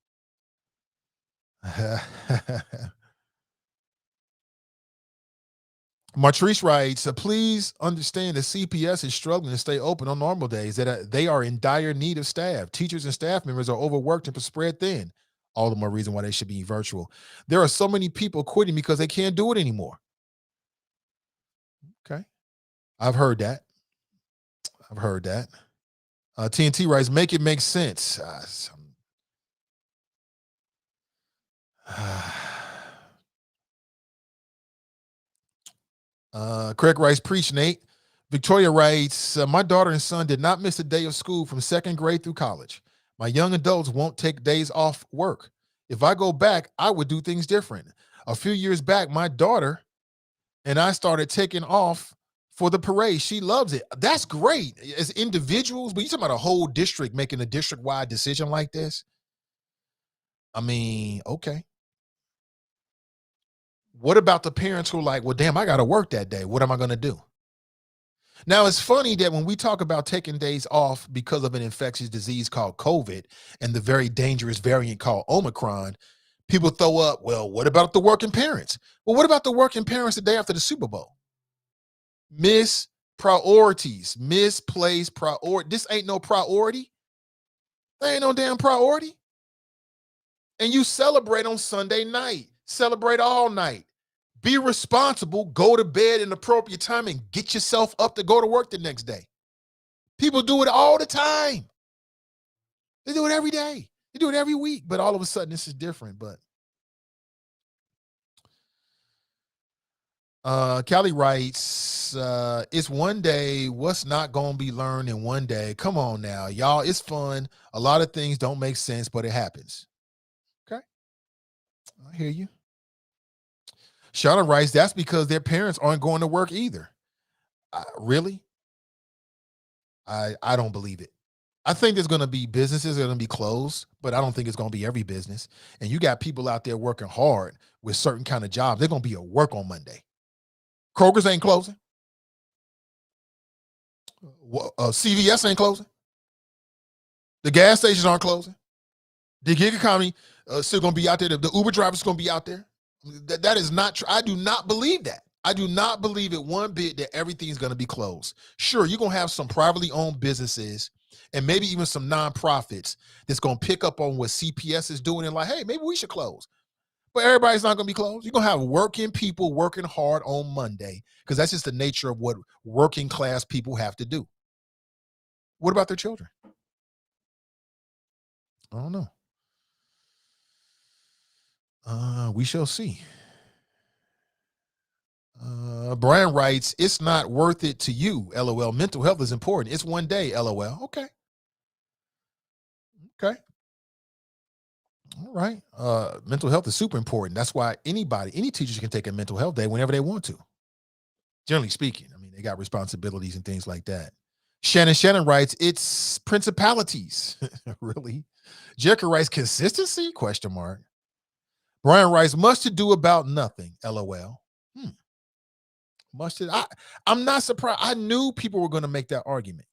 Martrice writes, please understand that CPS is struggling to stay open on normal days, that they are in dire need of staff. Teachers and staff members are overworked and spread thin. All the more reason why they should be virtual. There are so many people quitting because they can't do it anymore. Okay. I've heard that. TNT writes, make it make sense. Craig writes, preach, Nate. Victoria writes, my daughter and son did not miss a day of school from 2nd grade through college. My young adults won't take days off work. If I go back, I would do things different. A few years back, my daughter and I started taking off for the parade. She loves it. That's great. As individuals, but you're talking about a whole district making a district-wide decision like this. I mean, okay. What about the parents who are like, well, damn, I got to work that day. What am I going to do? Now, it's funny that when we talk about taking days off because of an infectious disease called COVID and the very dangerous variant called Omicron, people throw up, well, what about the working parents? Well, what about the working parents the day after the Super Bowl? Priorities, misplaced priority. This ain't no priority. There ain't no damn priority. And you celebrate on Sunday night. Celebrate all night. Be responsible. Go to bed in appropriate time and get yourself up to go to work the next day. People do it all the time. They do it every day. They do it every week. But all of a sudden, this is different. But Callie writes, it's one day. What's not going to be learned in one day? Come on now, y'all. It's fun. A lot of things don't make sense, but it happens. Okay. I hear you. Shauna writes, that's because their parents aren't going to work either. Really? I don't believe it. I think there's going to be businesses that are going to be closed, but I don't think it's going to be every business. And you got people out there working hard with certain kind of jobs. They're going to be at work on Monday. Kroger's ain't closing. CVS ain't closing. The gas stations aren't closing. The gig economy still going to be out there. The Uber drivers going to be out there. That is not true. I do not believe that. I do not believe it one bit that everything's going to be closed. Sure, you're going to have some privately owned businesses and maybe even some nonprofits that's going to pick up on what CPS is doing and like, hey, maybe we should close. But everybody's not going to be closed. You're going to have working people working hard on Monday because that's just the nature of what working class people have to do. What about their children? I don't know. We shall see. Brian writes, it's not worth it to you, LOL. Mental health is important. It's one day, LOL. Okay. All right. Mental health is super important. That's why any teacher can take a mental health day whenever they want to. Generally speaking, I mean, they got responsibilities and things like that. Shannon writes, it's principalities. Really? Jericho writes, consistency? ? Brian writes, much to do about nothing, LOL. I'm not surprised. I knew people were going to make that argument.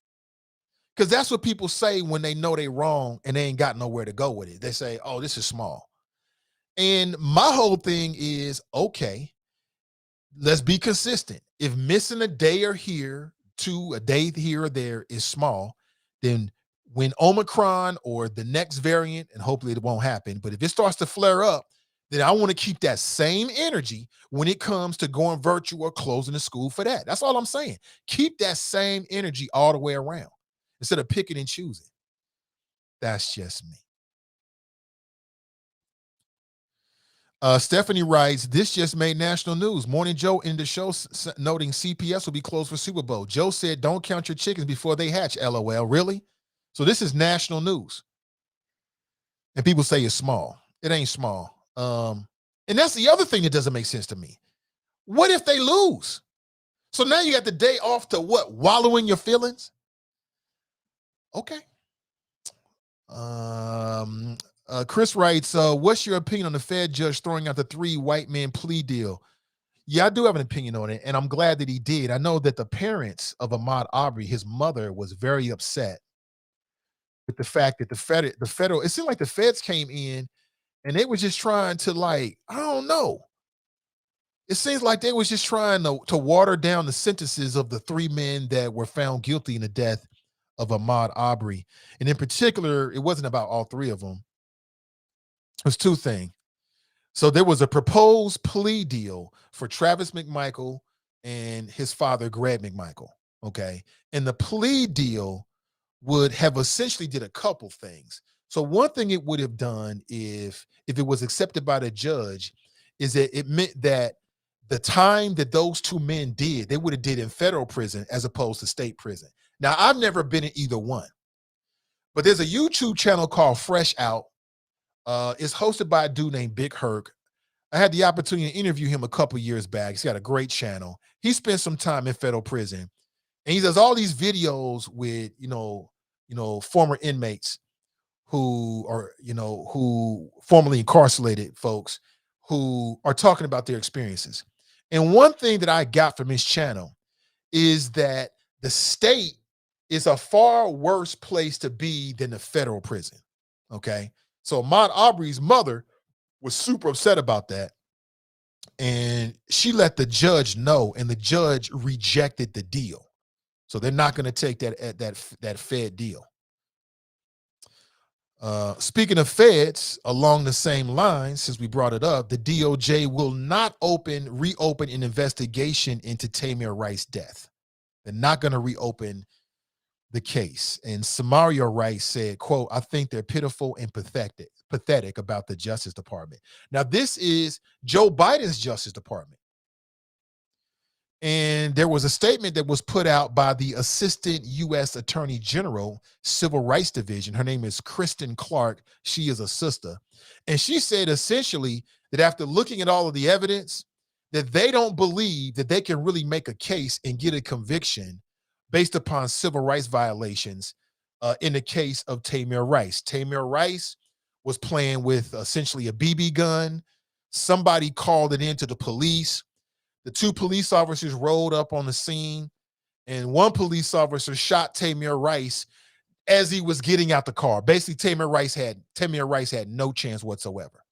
Because that's what people say when they know they're wrong and they ain't got nowhere to go with it. They say, oh, this is small. And my whole thing is, okay, let's be consistent. If missing a day or here, a day here or there is small, then when Omicron or the next variant, and hopefully it won't happen, but if it starts to flare up, then I want to keep that same energy when it comes to going virtual or closing the school for that. That's all I'm saying. Keep that same energy all the way around instead of picking and choosing. That's just me. Stephanie writes, this just made national news. Morning Joe in the show noting CPS will be closed for Super Bowl. Joe said, don't count your chickens before they hatch, LOL. Really? So this is national news. And people say it's small. It ain't small. And that's the other thing that doesn't make sense to me. What if they lose? So now you got the day off to what? Wallow in your feelings? Okay. Chris writes, what's your opinion on the Fed judge throwing out the 3 white men plea deal? Yeah, I do have an opinion on it, and I'm glad that he did. I know that the parents of Ahmaud Arbery, his mother, was very upset with the fact that the federal, it seemed like the feds came in and they were just trying to, like, I don't know. It seems like they was just trying to water down the sentences of the 3 men that were found guilty in the death of Ahmaud Arbery. And in particular, it wasn't about all 3 of them. It was 2 things. So there was a proposed plea deal for Travis McMichael and his father, Greg McMichael. Okay. And the plea deal would have essentially did a couple things. So one thing it would have done if it was accepted by the judge is that it meant that the time that those 2 men did, they would have did in federal prison as opposed to state prison. Now, I've never been in either one, but there's a YouTube channel called Fresh Out. It's hosted by a dude named Big Herc. I had the opportunity to interview him a couple years back. He's got a great channel. He spent some time in federal prison, and he does all these videos with, former inmates who are, who formerly incarcerated folks who are talking about their experiences. And one thing that I got from his channel is that the state is a far worse place to be than the federal prison. Okay. So Ahmaud Arbery's mother was super upset about that. And she let the judge know, and the judge rejected the deal. So they're not going to take that Fed deal. Speaking of feds, along the same lines, since we brought it up, the DOJ will not reopen an investigation into Tamir Rice's death. They're not going to reopen the case. And Samaria Rice said, quote, I think they're pitiful and pathetic about the Justice Department. Now, this is Joe Biden's Justice Department. And there was a statement that was put out by the Assistant U.S. Attorney General, Civil Rights Division. Her name is Kristen Clark. She is a sister. And she said essentially that after looking at all of the evidence, that they don't believe that they can really make a case and get a conviction based upon civil rights violations in the case of Tamir Rice. Tamir Rice was playing with essentially a BB gun. Somebody called it into the police. The 2 police officers rolled up on the scene, and one police officer shot Tamir Rice as he was getting out the car. Basically, Tamir Rice had no chance whatsoever.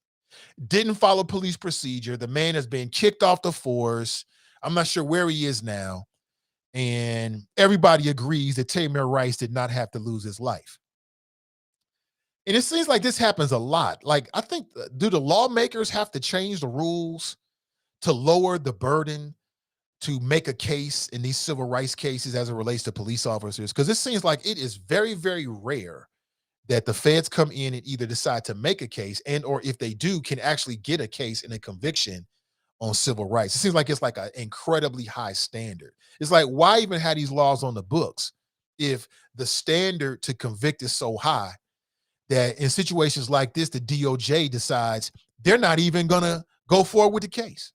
Didn't follow police procedure. The man has been kicked off the force. I'm not sure where he is now. And everybody agrees that Tamir Rice did not have to lose his life. And it seems like this happens a lot. Like, I think, do the lawmakers have to change the rules to lower the burden to make a case in these civil rights cases as it relates to police officers? Because it seems like it is very, very rare that the feds come in and either decide to make a case and or if they do, can actually get a case and a conviction on civil rights. It seems like it's like an incredibly high standard. It's like, why even have these laws on the books if the standard to convict is so high that in situations like this, the DOJ decides they're not even going to go forward with the case?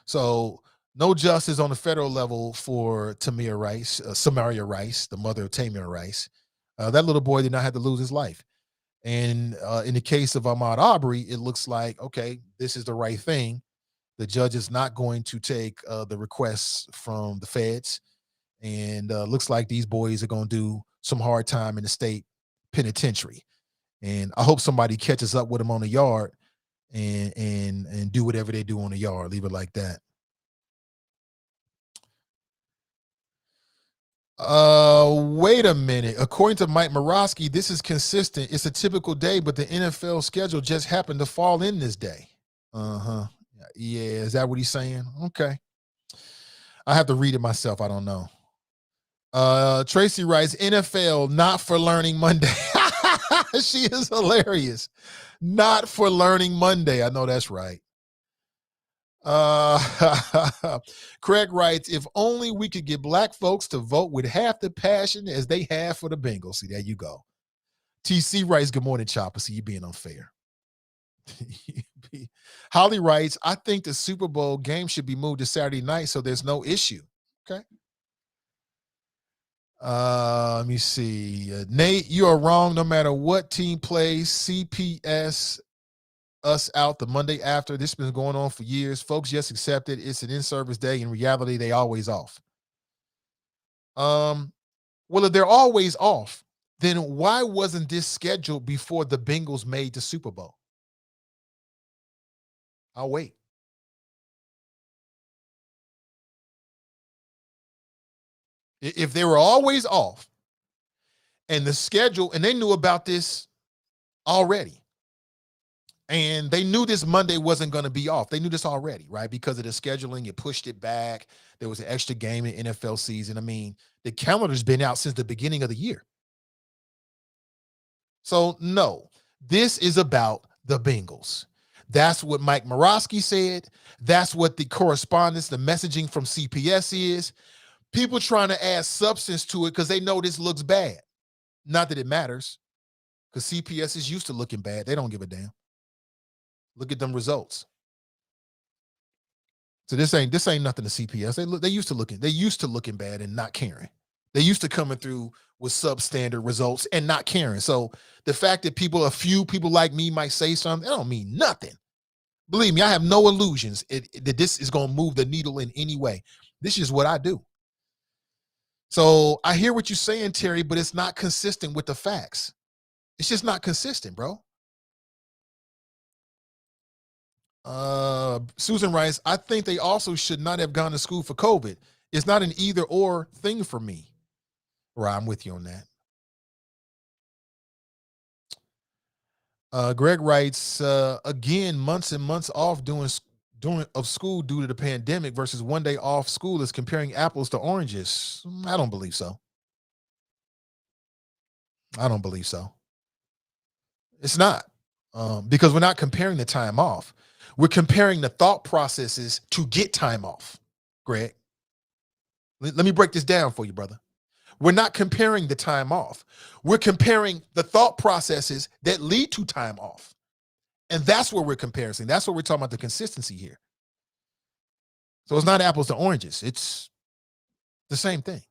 So no justice on the federal level for Tamir Rice, Samaria Rice, the mother of Tamir Rice. That little boy did not have to lose his life. And in the case of Ahmaud Arbery, it looks like, okay, this is the right thing. The judge is not going to take the requests from the feds. And looks like these boys are going to do some hard time in the state penitentiary. And I hope somebody catches up with them on the yard and do whatever they do on the yard. Leave it like that. Wait a minute. According to Mike Morosky, this is consistent. It's a typical day, but the NFL schedule just happened to fall in this day. Uh-huh. Yeah, is that what he's saying? Okay. I have to read it myself. I don't know. Tracy writes, NFL not for learning Monday. She is hilarious. Not for learning Monday. I know that's right. Craig writes, if only we could get black folks to vote with half the passion as they have for the Bengals. See, there you go. TC writes, good morning, Chopper. See, you being unfair. Holly writes, I think the Super Bowl game should be moved to Saturday night so there's no issue. Okay. Let me see. Nate, you are wrong. No matter what team plays, CPS us out the Monday after. This has been going on for years. Folks just accept it. It's an in-service day. In reality, they always off. Well, if they're always off, then why wasn't this scheduled before the Bengals made the Super Bowl? I'll wait. If they were always off and the schedule, and they knew about this already, and they knew this Monday wasn't going to be off. They knew this already, right? Because of the scheduling, you pushed it back. There was an extra game in NFL season. I mean, the calendar's been out since the beginning of the year. So, no, this is about the Bengals. That's what Mike Morosky said. That's what the correspondence, the messaging from CPS is. People trying to add substance to it because they know this looks bad. Not that it matters, because CPS is used to looking bad. They don't give a damn. Look at them results. So this ain't nothing to CPS. They used to looking bad and not caring. They used to coming through with substandard results and not caring. So the fact that a few people like me might say something, that don't mean nothing. Believe me, I have no illusions that this is going to move the needle in any way. This is what I do. So I hear what you're saying, Terry, but it's not consistent with the facts. It's just not consistent, bro. Susan writes, I think they also should not have gone to school for COVID. It's not an either or thing for me. Right, I'm with you on that. Greg writes, again, months and months off doing of school due to the pandemic versus one day off school is comparing apples to oranges. I don't believe so. It's not, because we're not comparing the time off. We're comparing the thought processes to get time off, Greg. Let me break this down for you, brother. We're not comparing the time off. We're comparing the thought processes that lead to time off. And that's what we're comparing. That's what we're talking about, the consistency here. So it's not apples to oranges. It's the same thing.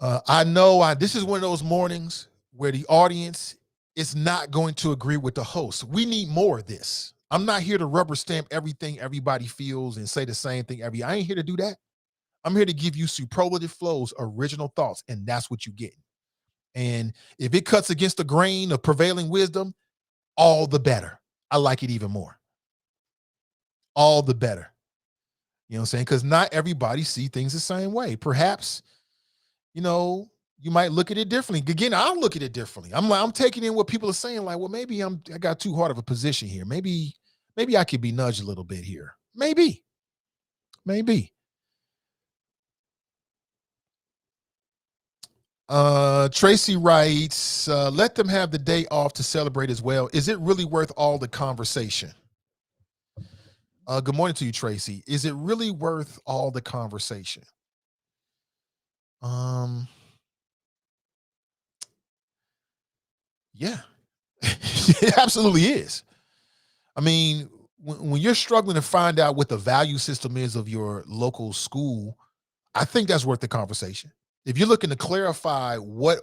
I know this is one of those mornings where the audience is not going to agree with the host. We need more of this. I'm not here to rubber stamp everything everybody feels and say the same thing I ain't here to do that. I'm here to give you superlative flows, original thoughts, and that's what you get. And if it cuts against the grain of prevailing wisdom, all the better. I like it even more. All the better. You know what I'm saying? Because not everybody see things the same way. Perhaps, you might look at it differently. Again, I'll look at it differently. I'm taking in what people are saying, like, well, maybe I got too hard of a position here. Maybe I could be nudged a little bit here. Maybe. Tracy writes, let them have the day off to celebrate as well. Is it really worth all the conversation? Good morning to you, Tracy. Is it really worth all the conversation? Yeah, it absolutely is. I mean, when you're struggling to find out what the value system is of your local school, I think that's worth the conversation. If you're looking to clarify what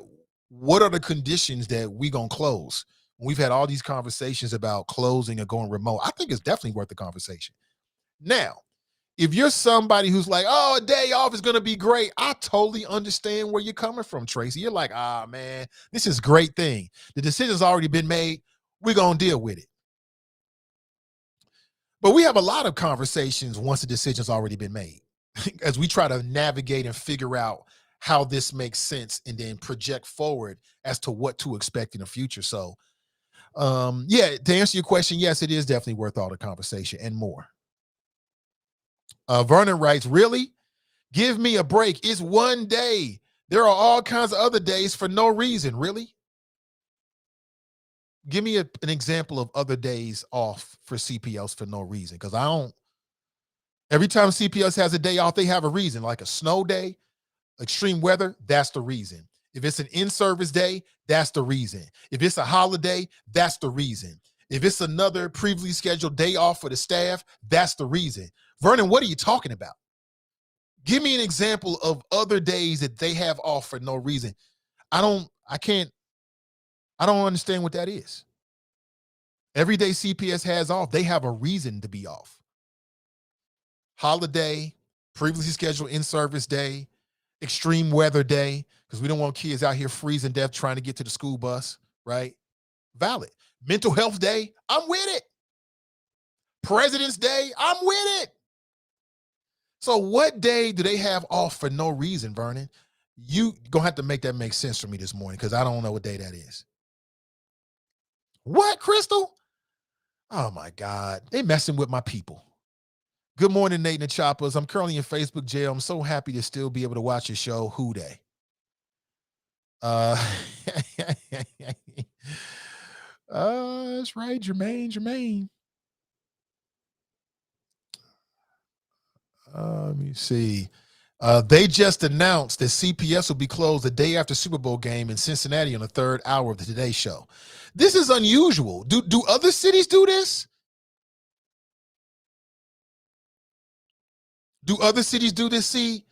are the conditions that we gonna close, we've had all these conversations about closing or going remote. I think it's definitely worth the conversation. Now, if you're somebody who's like, oh, a day off is going to be great, I totally understand where you're coming from, Tracy. You're like, man, this is a great thing. The decision's already been made. We're going to deal with it. But we have a lot of conversations once the decision's already been made. as we try to navigate and figure out how this makes sense and then project forward as to what to expect in the future. So, yeah, to answer your question, yes, it is definitely worth all the conversation and more. Vernon writes, really? Give me a break. It's one day. There are all kinds of other days for no reason. Really? Give me an example of other days off for CPS for no reason. Because I don't. Every time CPS has a day off, they have a reason, like a snow day, extreme weather, that's the reason. If it's an in-service day, that's the reason. If it's a holiday, that's the reason. If it's another previously scheduled day off for the staff, that's the reason. Vernon, what are you talking about? Give me an example of other days that they have off for no reason. I don't understand what that is. Every day CPS has off, they have a reason to be off. Holiday, previously scheduled in-service day, extreme weather day, because we don't want kids out here freezing to death trying to get to the school bus, right? Valid. Mental health day, I'm with it. President's Day, I'm with it. So what day do they have off for no reason, Vernon? You gonna have to make that make sense for me this morning because I don't know what day that is. What, Crystal? Oh my God, they messing with my people. Good morning, Nathan and Choppers. I'm currently in Facebook jail. I'm so happy to still be able to watch your show. Who Day? That's right, Jermaine. Let me see. They just announced that CPS will be closed the day after Super Bowl game in Cincinnati on the third hour of the Today Show. This is unusual. Do other cities do this? Do other cities do this? See,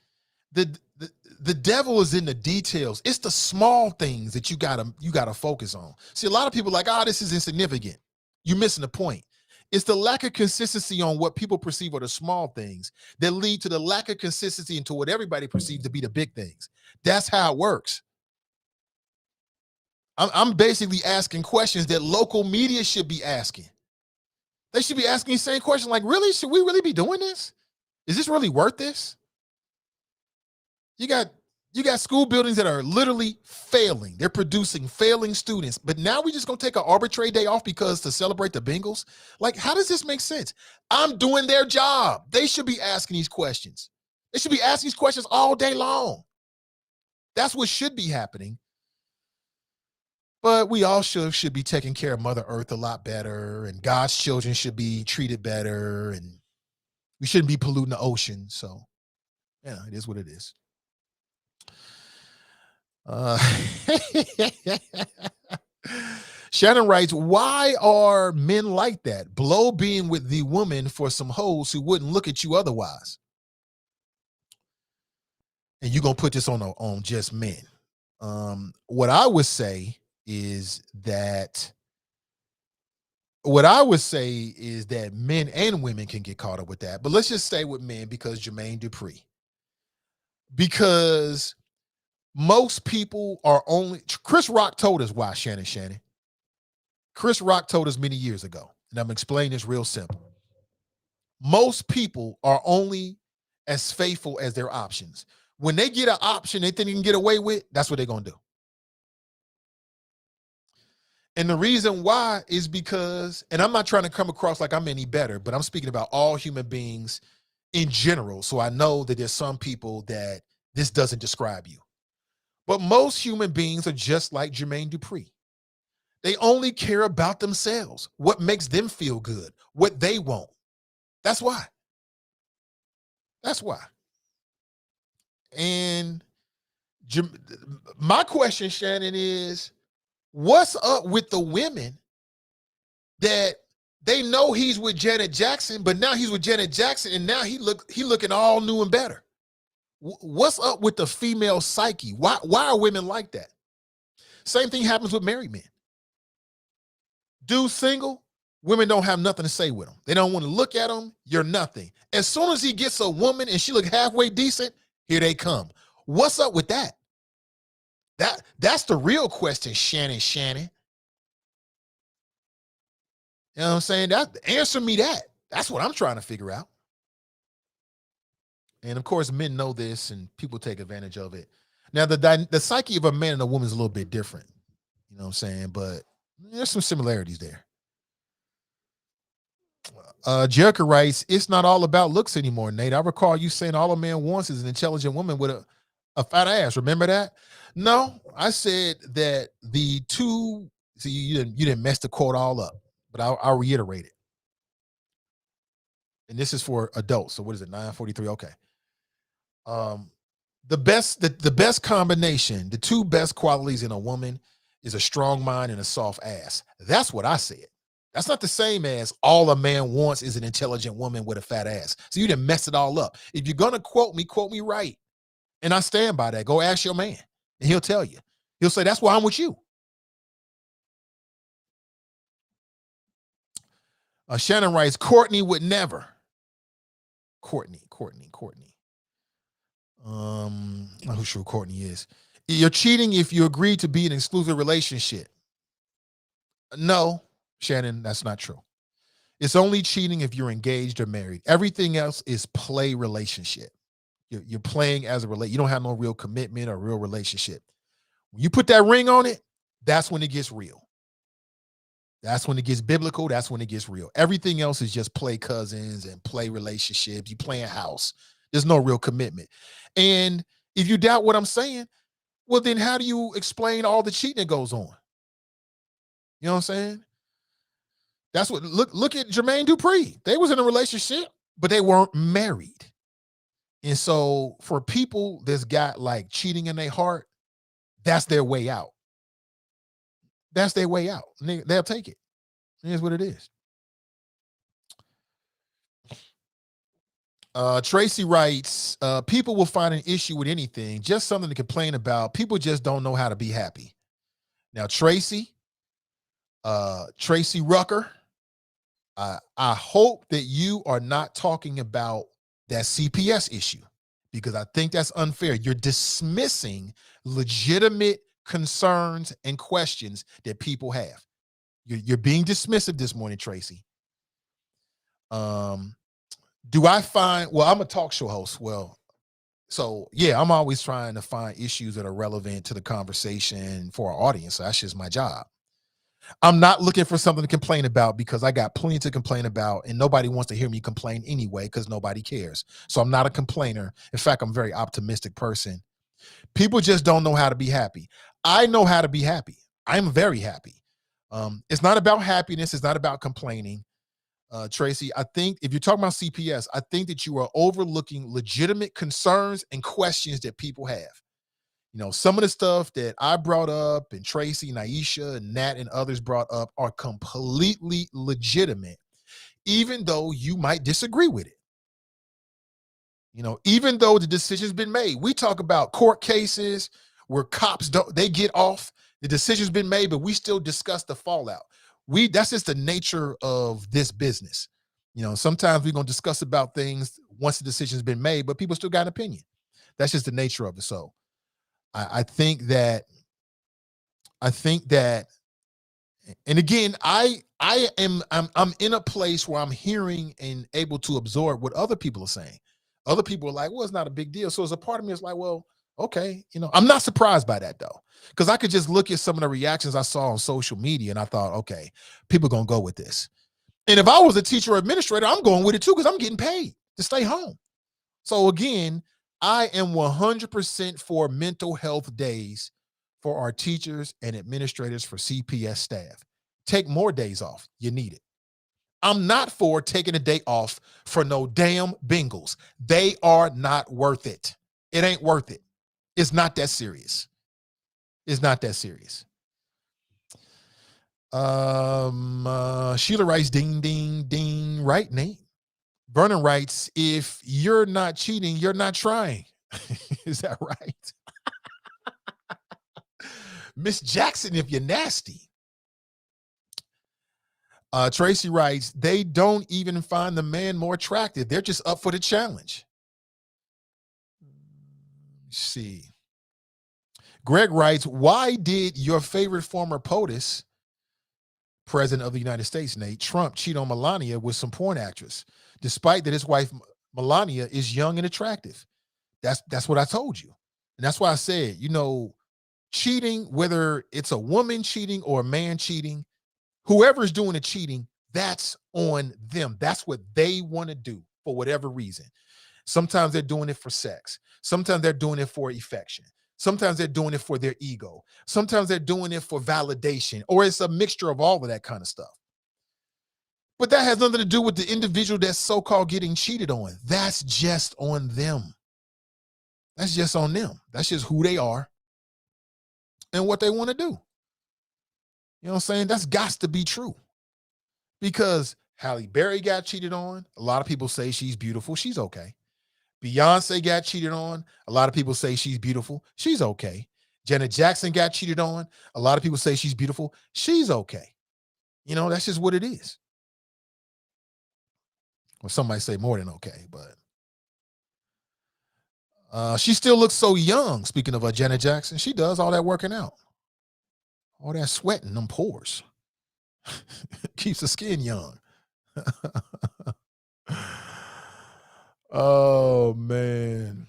the devil is in the details. It's the small things that you gotta focus on. See, a lot of people are like, this is insignificant. You're missing the point. It's the lack of consistency on what people perceive are the small things that lead to the lack of consistency into what everybody perceives to be the big things. That's how it works. I'm basically asking questions that local media should be asking. They should be asking the same question, like, really? Should we really be doing this? Is this really worth this? You got school buildings that are literally failing. They're producing failing students. But now we just gonna take an arbitrary day off because to celebrate the Bengals? Like, how does this make sense? I'm doing their job. They should be asking these questions. They should be asking these questions all day long. That's what should be happening. But we all should be taking care of Mother Earth a lot better, and God's children should be treated better, and we shouldn't be polluting the ocean. So, yeah, it is what it is. Shannon writes, why are men like that? Blow being with the woman for some hoes who wouldn't look at you otherwise. And you're going to put this on just men. What I would say is that men and women can get caught up with that. But let's just stay with men because Jermaine Dupri. Because most people are only, Chris Rock told us why, Shannon. Chris Rock told us many years ago, and I'm explaining this real simple. Most people are only as faithful as their options. When they get an option they think they can get away with, that's what they're going to do. And the reason why is because, and I'm not trying to come across like I'm any better, but I'm speaking about all human beings in general. So I know that there's some people that this doesn't describe you. But most human beings are just like Jermaine Dupri. They only care about themselves, what makes them feel good, what they want. That's why. And my question, Shannon, is what's up with the women that they know he's with Janet Jackson, but now he's with Janet Jackson and now he looking all new and better? What's up with the female psyche? Why are women like that? Same thing happens with married men. Dude single, women don't have nothing to say with him. They don't want to look at him. You're nothing. As soon as he gets a woman and she look halfway decent, here they come. What's up with that? That's the real question, Shannon. You know what I'm saying? Answer me that. That's what I'm trying to figure out. And of course, men know this and people take advantage of it. Now, the psyche of a man and a woman is a little bit different. You know what I'm saying? But there's some similarities there. Jericho writes, it's not all about looks anymore, Nate. I recall you saying all a man wants is an intelligent woman with a fat ass. Remember that? No, I said that the two, see, you didn't mess the quote all up, but I'll reiterate it. And this is for adults. So what is it? 943. Okay. The best combination, the two best qualities in a woman is a strong mind and a soft ass. That's what I said. That's not the same as all a man wants is an intelligent woman with a fat ass. So you didn't mess it all up. If you're going to quote me right. And I stand by that. Go ask your man and he'll tell you. He'll say, that's why I'm with you. Shannon writes, Courtney would never. Courtney. I'm not sure who Courtney is. You're cheating if you agree to be in an exclusive relationship. No, Shannon, that's not true. It's only cheating if you're engaged or married. Everything else is play relationship. You're playing as a relate. You don't have no real commitment or real relationship. When you put that ring on it, that's when it gets real. That's when it gets biblical. That's when it gets real. Everything else is just play cousins and play relationships. You playing house. There's no real commitment. And if you doubt what I'm saying, well, then how do you explain all the cheating that goes on? You know what I'm saying? That's what, look at Jermaine Dupri. They was in a relationship, but they weren't married. And so for people that's got like cheating in their heart, that's their way out. That's their way out. They'll take it. Here's what it is. Tracy writes, people will find an issue with anything, just something to complain about. People just don't know how to be happy. Now, Tracy Rucker, I hope that you are not talking about that CPS issue, because I think that's unfair. You're dismissing legitimate concerns and questions that people have. You're being dismissive this morning, Tracy. Do I find, well, I'm a talk show host. Well, so yeah, I'm always trying to find issues that are relevant to the conversation for our audience. So that's just my job. I'm not looking for something to complain about because I got plenty to complain about and nobody wants to hear me complain anyway because nobody cares. So I'm not a complainer. In fact, I'm a very optimistic person. People just don't know how to be happy. I know how to be happy. I'm very happy. It's not about happiness. It's not about complaining. Tracy, I think if you're talking about CPS, I think that you are overlooking legitimate concerns and questions that people have. You know, some of the stuff that I brought up and Tracy, Naisha, and Nat and others brought up are completely legitimate, even though you might disagree with it. You know, even though the decision's been made. We talk about court cases where cops they get off, the decision's been made, but we still discuss the fallout. That's just the nature of this business. You know, sometimes we're going to discuss about things once the decision's been made, but people still got an opinion. That's just the nature of it. So I think that, and again, I'm in a place where I'm hearing and able to absorb what other people are saying. Other people are like, well, it's not a big deal. So as a part of me, it's like, well, okay, you know, I'm not surprised by that though, because I could just look at some of the reactions I saw on social media and I thought, okay, people are going to go with this. And if I was a teacher or administrator, I'm going with it too, because I'm getting paid to stay home. So again, I am 100% for mental health days for our teachers and administrators, for CPS staff. Take more days off. You need it. I'm not for taking a day off for no damn Bengals. They are not worth it. It ain't worth it. It's not that serious. It's not that serious. Sheila writes, ding, ding, ding. Right, Nate? Vernon writes, if you're not cheating, you're not trying. Is that right? Miss Jackson, if you're nasty. Tracy writes, they don't even find the man more attractive. They're just up for the challenge. Let's see. Greg writes, why did your favorite former POTUS, president of the United States, Nate, Trump, cheat on Melania with some porn actress, despite that his wife Melania is young and attractive. That's what I told you. And that's why I said, cheating, whether it's a woman cheating or a man cheating, whoever's doing the cheating, that's on them. That's what they want to do for whatever reason. Sometimes they're doing it for sex. Sometimes they're doing it for affection. Sometimes they're doing it for their ego. Sometimes they're doing it for validation, or it's a mixture of all of that kind of stuff. But that has nothing to do with the individual that's so-called getting cheated on. That's just on them. That's just on them. That's just who they are and what they want to do. You know what I'm saying? That's got to be true. Because Halle Berry got cheated on. A lot of people say she's beautiful. She's okay. Beyonce got cheated on. A lot of people say she's beautiful. She's okay. Janet Jackson got cheated on. A lot of people say she's beautiful. She's okay. That's just what it is. Well, some might say more than okay, but she still looks so young. Speaking of Janet Jackson, she does all that working out. All that sweating, them pores. Keeps the skin young. Oh, man.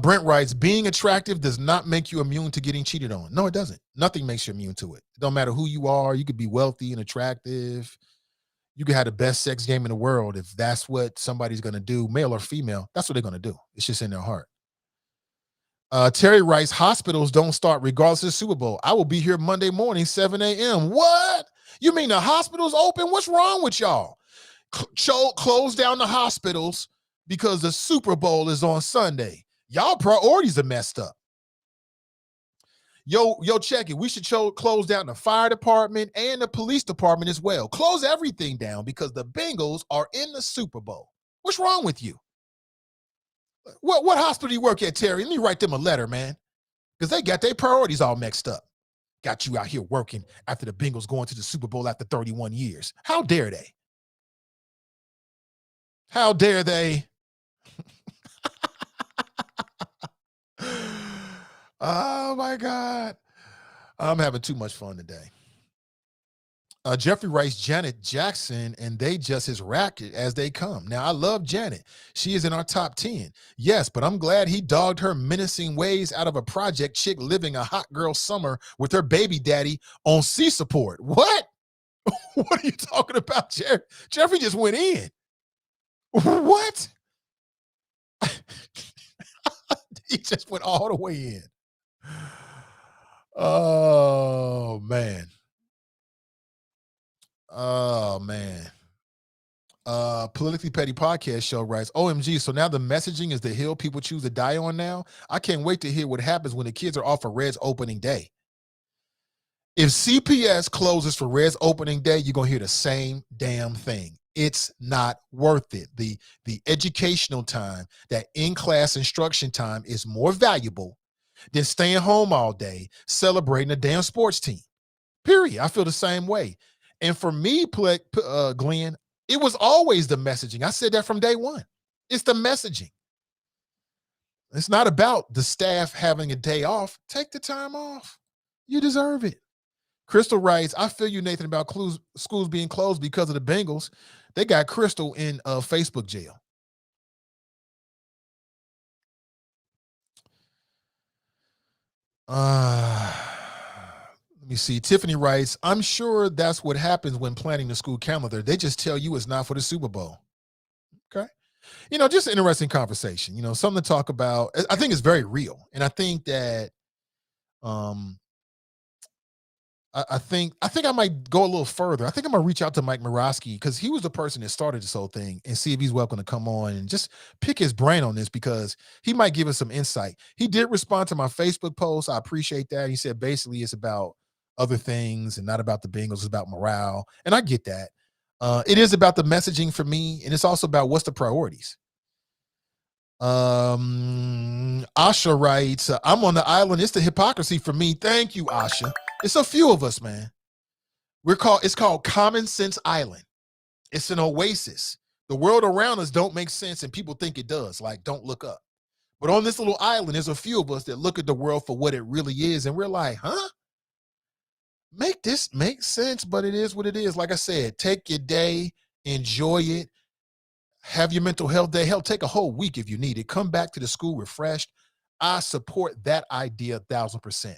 Brent writes, being attractive does not make you immune to getting cheated on. No, it doesn't. Nothing makes you immune to it. It don't matter who you are. You could be wealthy and attractive. You could have the best sex game in the world. If that's what somebody's going to do, male or female, that's what they're going to do. It's just in their heart. Terry writes, hospitals don't start regardless of the Super Bowl. I will be here Monday morning, 7 a.m. What? You mean the hospitals open? What's wrong with y'all? Close down the hospitals because the Super Bowl is on Sunday. Y'all priorities are messed up. Yo, check it. We should close down the fire department and the police department as well. Close everything down because the Bengals are in the Super Bowl. What's wrong with you? What hospital do you work at, Terry? Let me write them a letter, man, because they got their priorities all mixed up. Got you out here working after the Bengals going to the Super Bowl after 31 years. How dare they? How dare they? Oh, my God. I'm having too much fun today. Jeffrey writes, Janet Jackson, and they just as racket as they come. Now, I love Janet. She is in our top 10. Yes, but I'm glad he dogged her menacing ways out of a project chick living a hot girl summer with her baby daddy on C support. What? What are you talking about, Jeffrey? Jeffrey just went in. What? He just went all the way in. Oh, man. Oh, man. Politically Petty Podcast Show writes, OMG, so now the messaging is the hill people choose to die on now? I can't wait to hear what happens when the kids are off for Red's opening day. If CPS closes for Red's opening day, you're going to hear the same damn thing. It's not worth it. The educational time, that in-class instruction time is more valuable than staying home all day celebrating a damn sports team. Period. I feel the same way. And for me, Glenn, it was always the messaging. I said that from day one. It's the messaging. It's not about the staff having a day off. Take the time off. You deserve it. Crystal writes, I feel you, Nathan, about schools being closed because of the Bengals. They got Crystal in Facebook jail. Let me see. Tiffany writes, I'm sure that's what happens when planning the school calendar. They just tell you it's not for the Super Bowl. Okay. Just an interesting conversation, something to talk about. I think it's very real. And I think that I think I might go a little further. I think I'm going to reach out to Mike Murawski because he was the person that started this whole thing and see if he's welcome to come on and just pick his brain on this because he might give us some insight. He did respond to my Facebook post. I appreciate that. He said basically it's about other things and not about the Bengals. It's about morale. And I get that. It is about the messaging for me. And it's also about what's the priorities. Asha writes, I'm on the island. It's the hypocrisy for me. Thank you, Asha. It's a few of us, man. It's called Common Sense Island. It's an oasis. The world around us don't make sense and people think it does. Like, don't look up. But on this little island, there's a few of us that look at the world for what it really is. And we're like, huh? Make this make sense, but it is what it is. Like I said, take your day, enjoy it. Have your mental health day. Hell, take a whole week if you need it. Come back to the school refreshed. I support that idea 1,000%.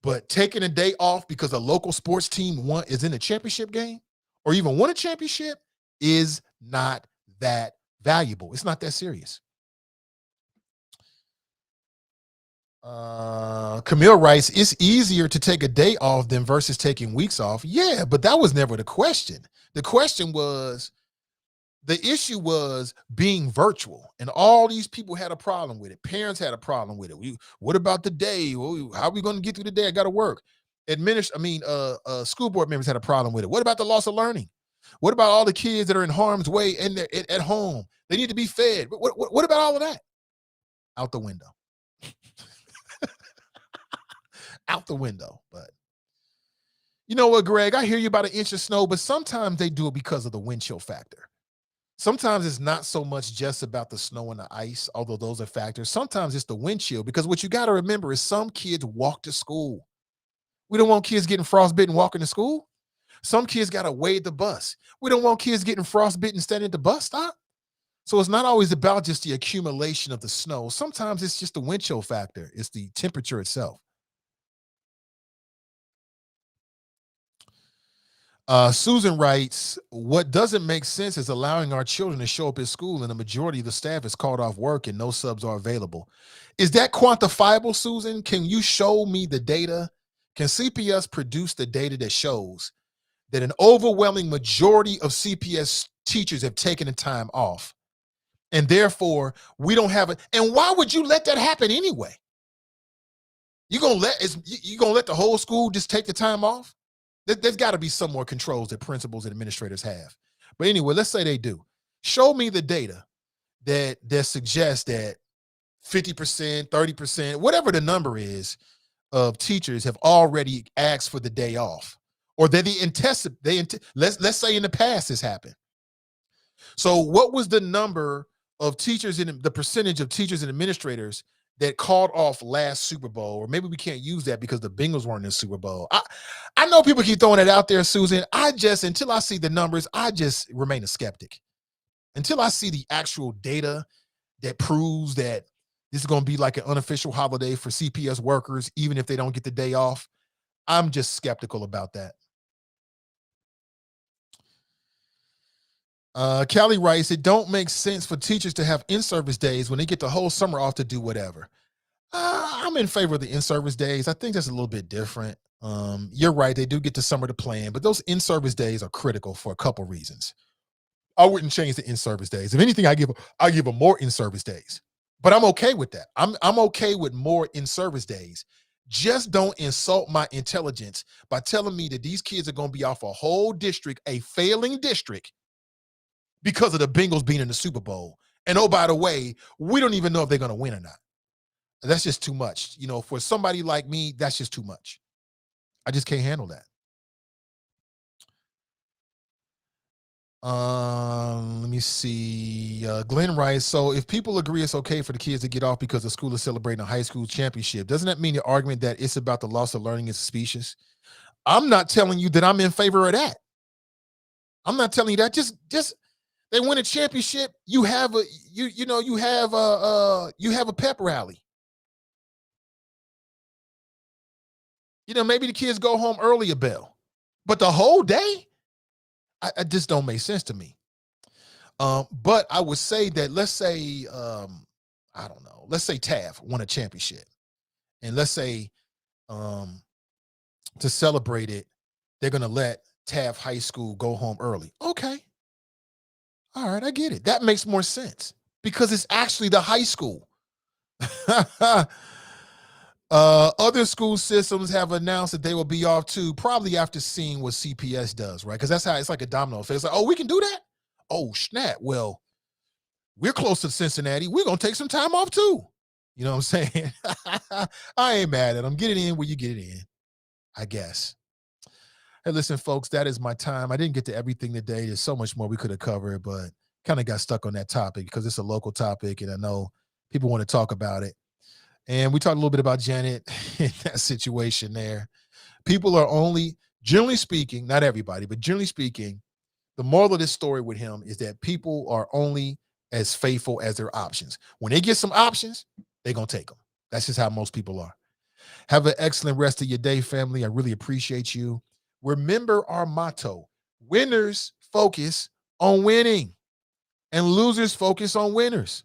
But taking a day off because a local sports team is in a championship game or even won a championship is not that valuable. It's not that serious. Camille writes, it's easier to take a day off than versus taking weeks off. Yeah, but that was never the question. The question was, the issue was being virtual, and all these people had a problem with it. Parents had a problem with it. What about the day? How are we going to get through the day? I got to work. School board members had a problem with it. What about the loss of learning? What about all the kids that are in harm's way and they're at home? They need to be fed. What about all of that? Out the window. Out the window. But you know what, Greg? I hear you about an inch of snow, but sometimes they do it because of the wind chill factor. Sometimes it's not so much just about the snow and the ice, although those are factors. Sometimes it's the wind chill, because what you got to remember is some kids walk to school. We don't want kids getting frostbitten walking to school. Some kids got to wade the bus. We don't want kids getting frostbitten standing at the bus stop. So it's not always about just the accumulation of the snow. Sometimes it's just the wind chill factor. It's the temperature itself. Susan writes, what doesn't make sense is allowing our children to show up at school and the majority of the staff is called off work and no subs are available. Is that quantifiable, Susan? Can you show me the data? Can CPS produce the data that shows that an overwhelming majority of CPS teachers have taken the time off and therefore we don't have it? And why would you let that happen anyway? You gonna let the whole school just take the time off? There's got to be some more controls that principals and administrators have. But anyway, let's say they do. Show me the data that suggests that 50%, 30%, whatever the number is, of teachers have already asked for the day off, or that let's say in the past this happened. So what was the number of teachers in the percentage of teachers and administrators that called off last Super Bowl? Or maybe we can't use that because the Bengals weren't in the Super Bowl. I know people keep throwing it out there, Susan. Until I see the numbers, I just remain a skeptic. Until I see the actual data that proves that this is going to be like an unofficial holiday for CPS workers, even if they don't get the day off, I'm just skeptical about that. Callie writes, it don't make sense for teachers to have in-service days when they get the whole summer off to do whatever. I'm in favor of the in-service days. I think that's a little bit different. You're right. They do get the summer to plan, but those in-service days are critical for a couple reasons. I wouldn't change the in-service days. If anything, I give them more in-service days, but I'm okay with that. I'm okay with more in-service days. Just don't insult my intelligence by telling me that these kids are going to be off a whole district, a failing district, because of the Bengals being in the Super Bowl. And oh, by the way, we don't even know if they're going to win or not. That's just too much. You know, for somebody like me, that's just too much. I just can't handle that. Let me see. Glenn writes, so if people agree it's okay for the kids to get off because the school is celebrating a high school championship, doesn't that mean the argument that it's about the loss of learning is specious? I'm not telling you that I'm in favor of that. I'm not telling you that. Just they win a championship, you have a pep rally. You know, maybe the kids go home early a bell, but the whole day, I just don't make sense to me. But I would say that, let's say, let's say TAF won a championship, and let's say to celebrate it, they're going to let TAF High School go home early. Okay. All right, I get it. That makes more sense because it's actually the high school. Other school systems have announced that they will be off too, probably after seeing what CPS does, right? Because that's how it's like a domino effect. It's like, oh, we can do that? Oh, snap. Well, we're close to Cincinnati. We're going to take some time off too. You know what I'm saying? I ain't mad at them. Get it in where you get it in, I guess. Hey, listen, folks, that is my time. I didn't get to everything today. There's so much more we could have covered, but kind of got stuck on that topic because it's a local topic, and I know people want to talk about it. And we talked a little bit about Janet in that situation there. People are only, generally speaking, not everybody, but generally speaking, The moral of this story with him is that people are only as faithful as their options. When they get some options, they're going to take them. That's just how most people are. Have an excellent rest of your day, family. I really appreciate you. Remember our motto: winners focus on winning, and losers focus on winners.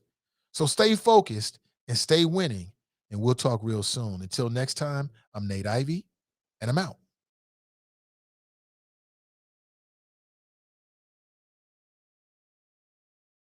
So stay focused and stay winning, and we'll talk real soon. Until next time, I'm Nate Ivey, and I'm out.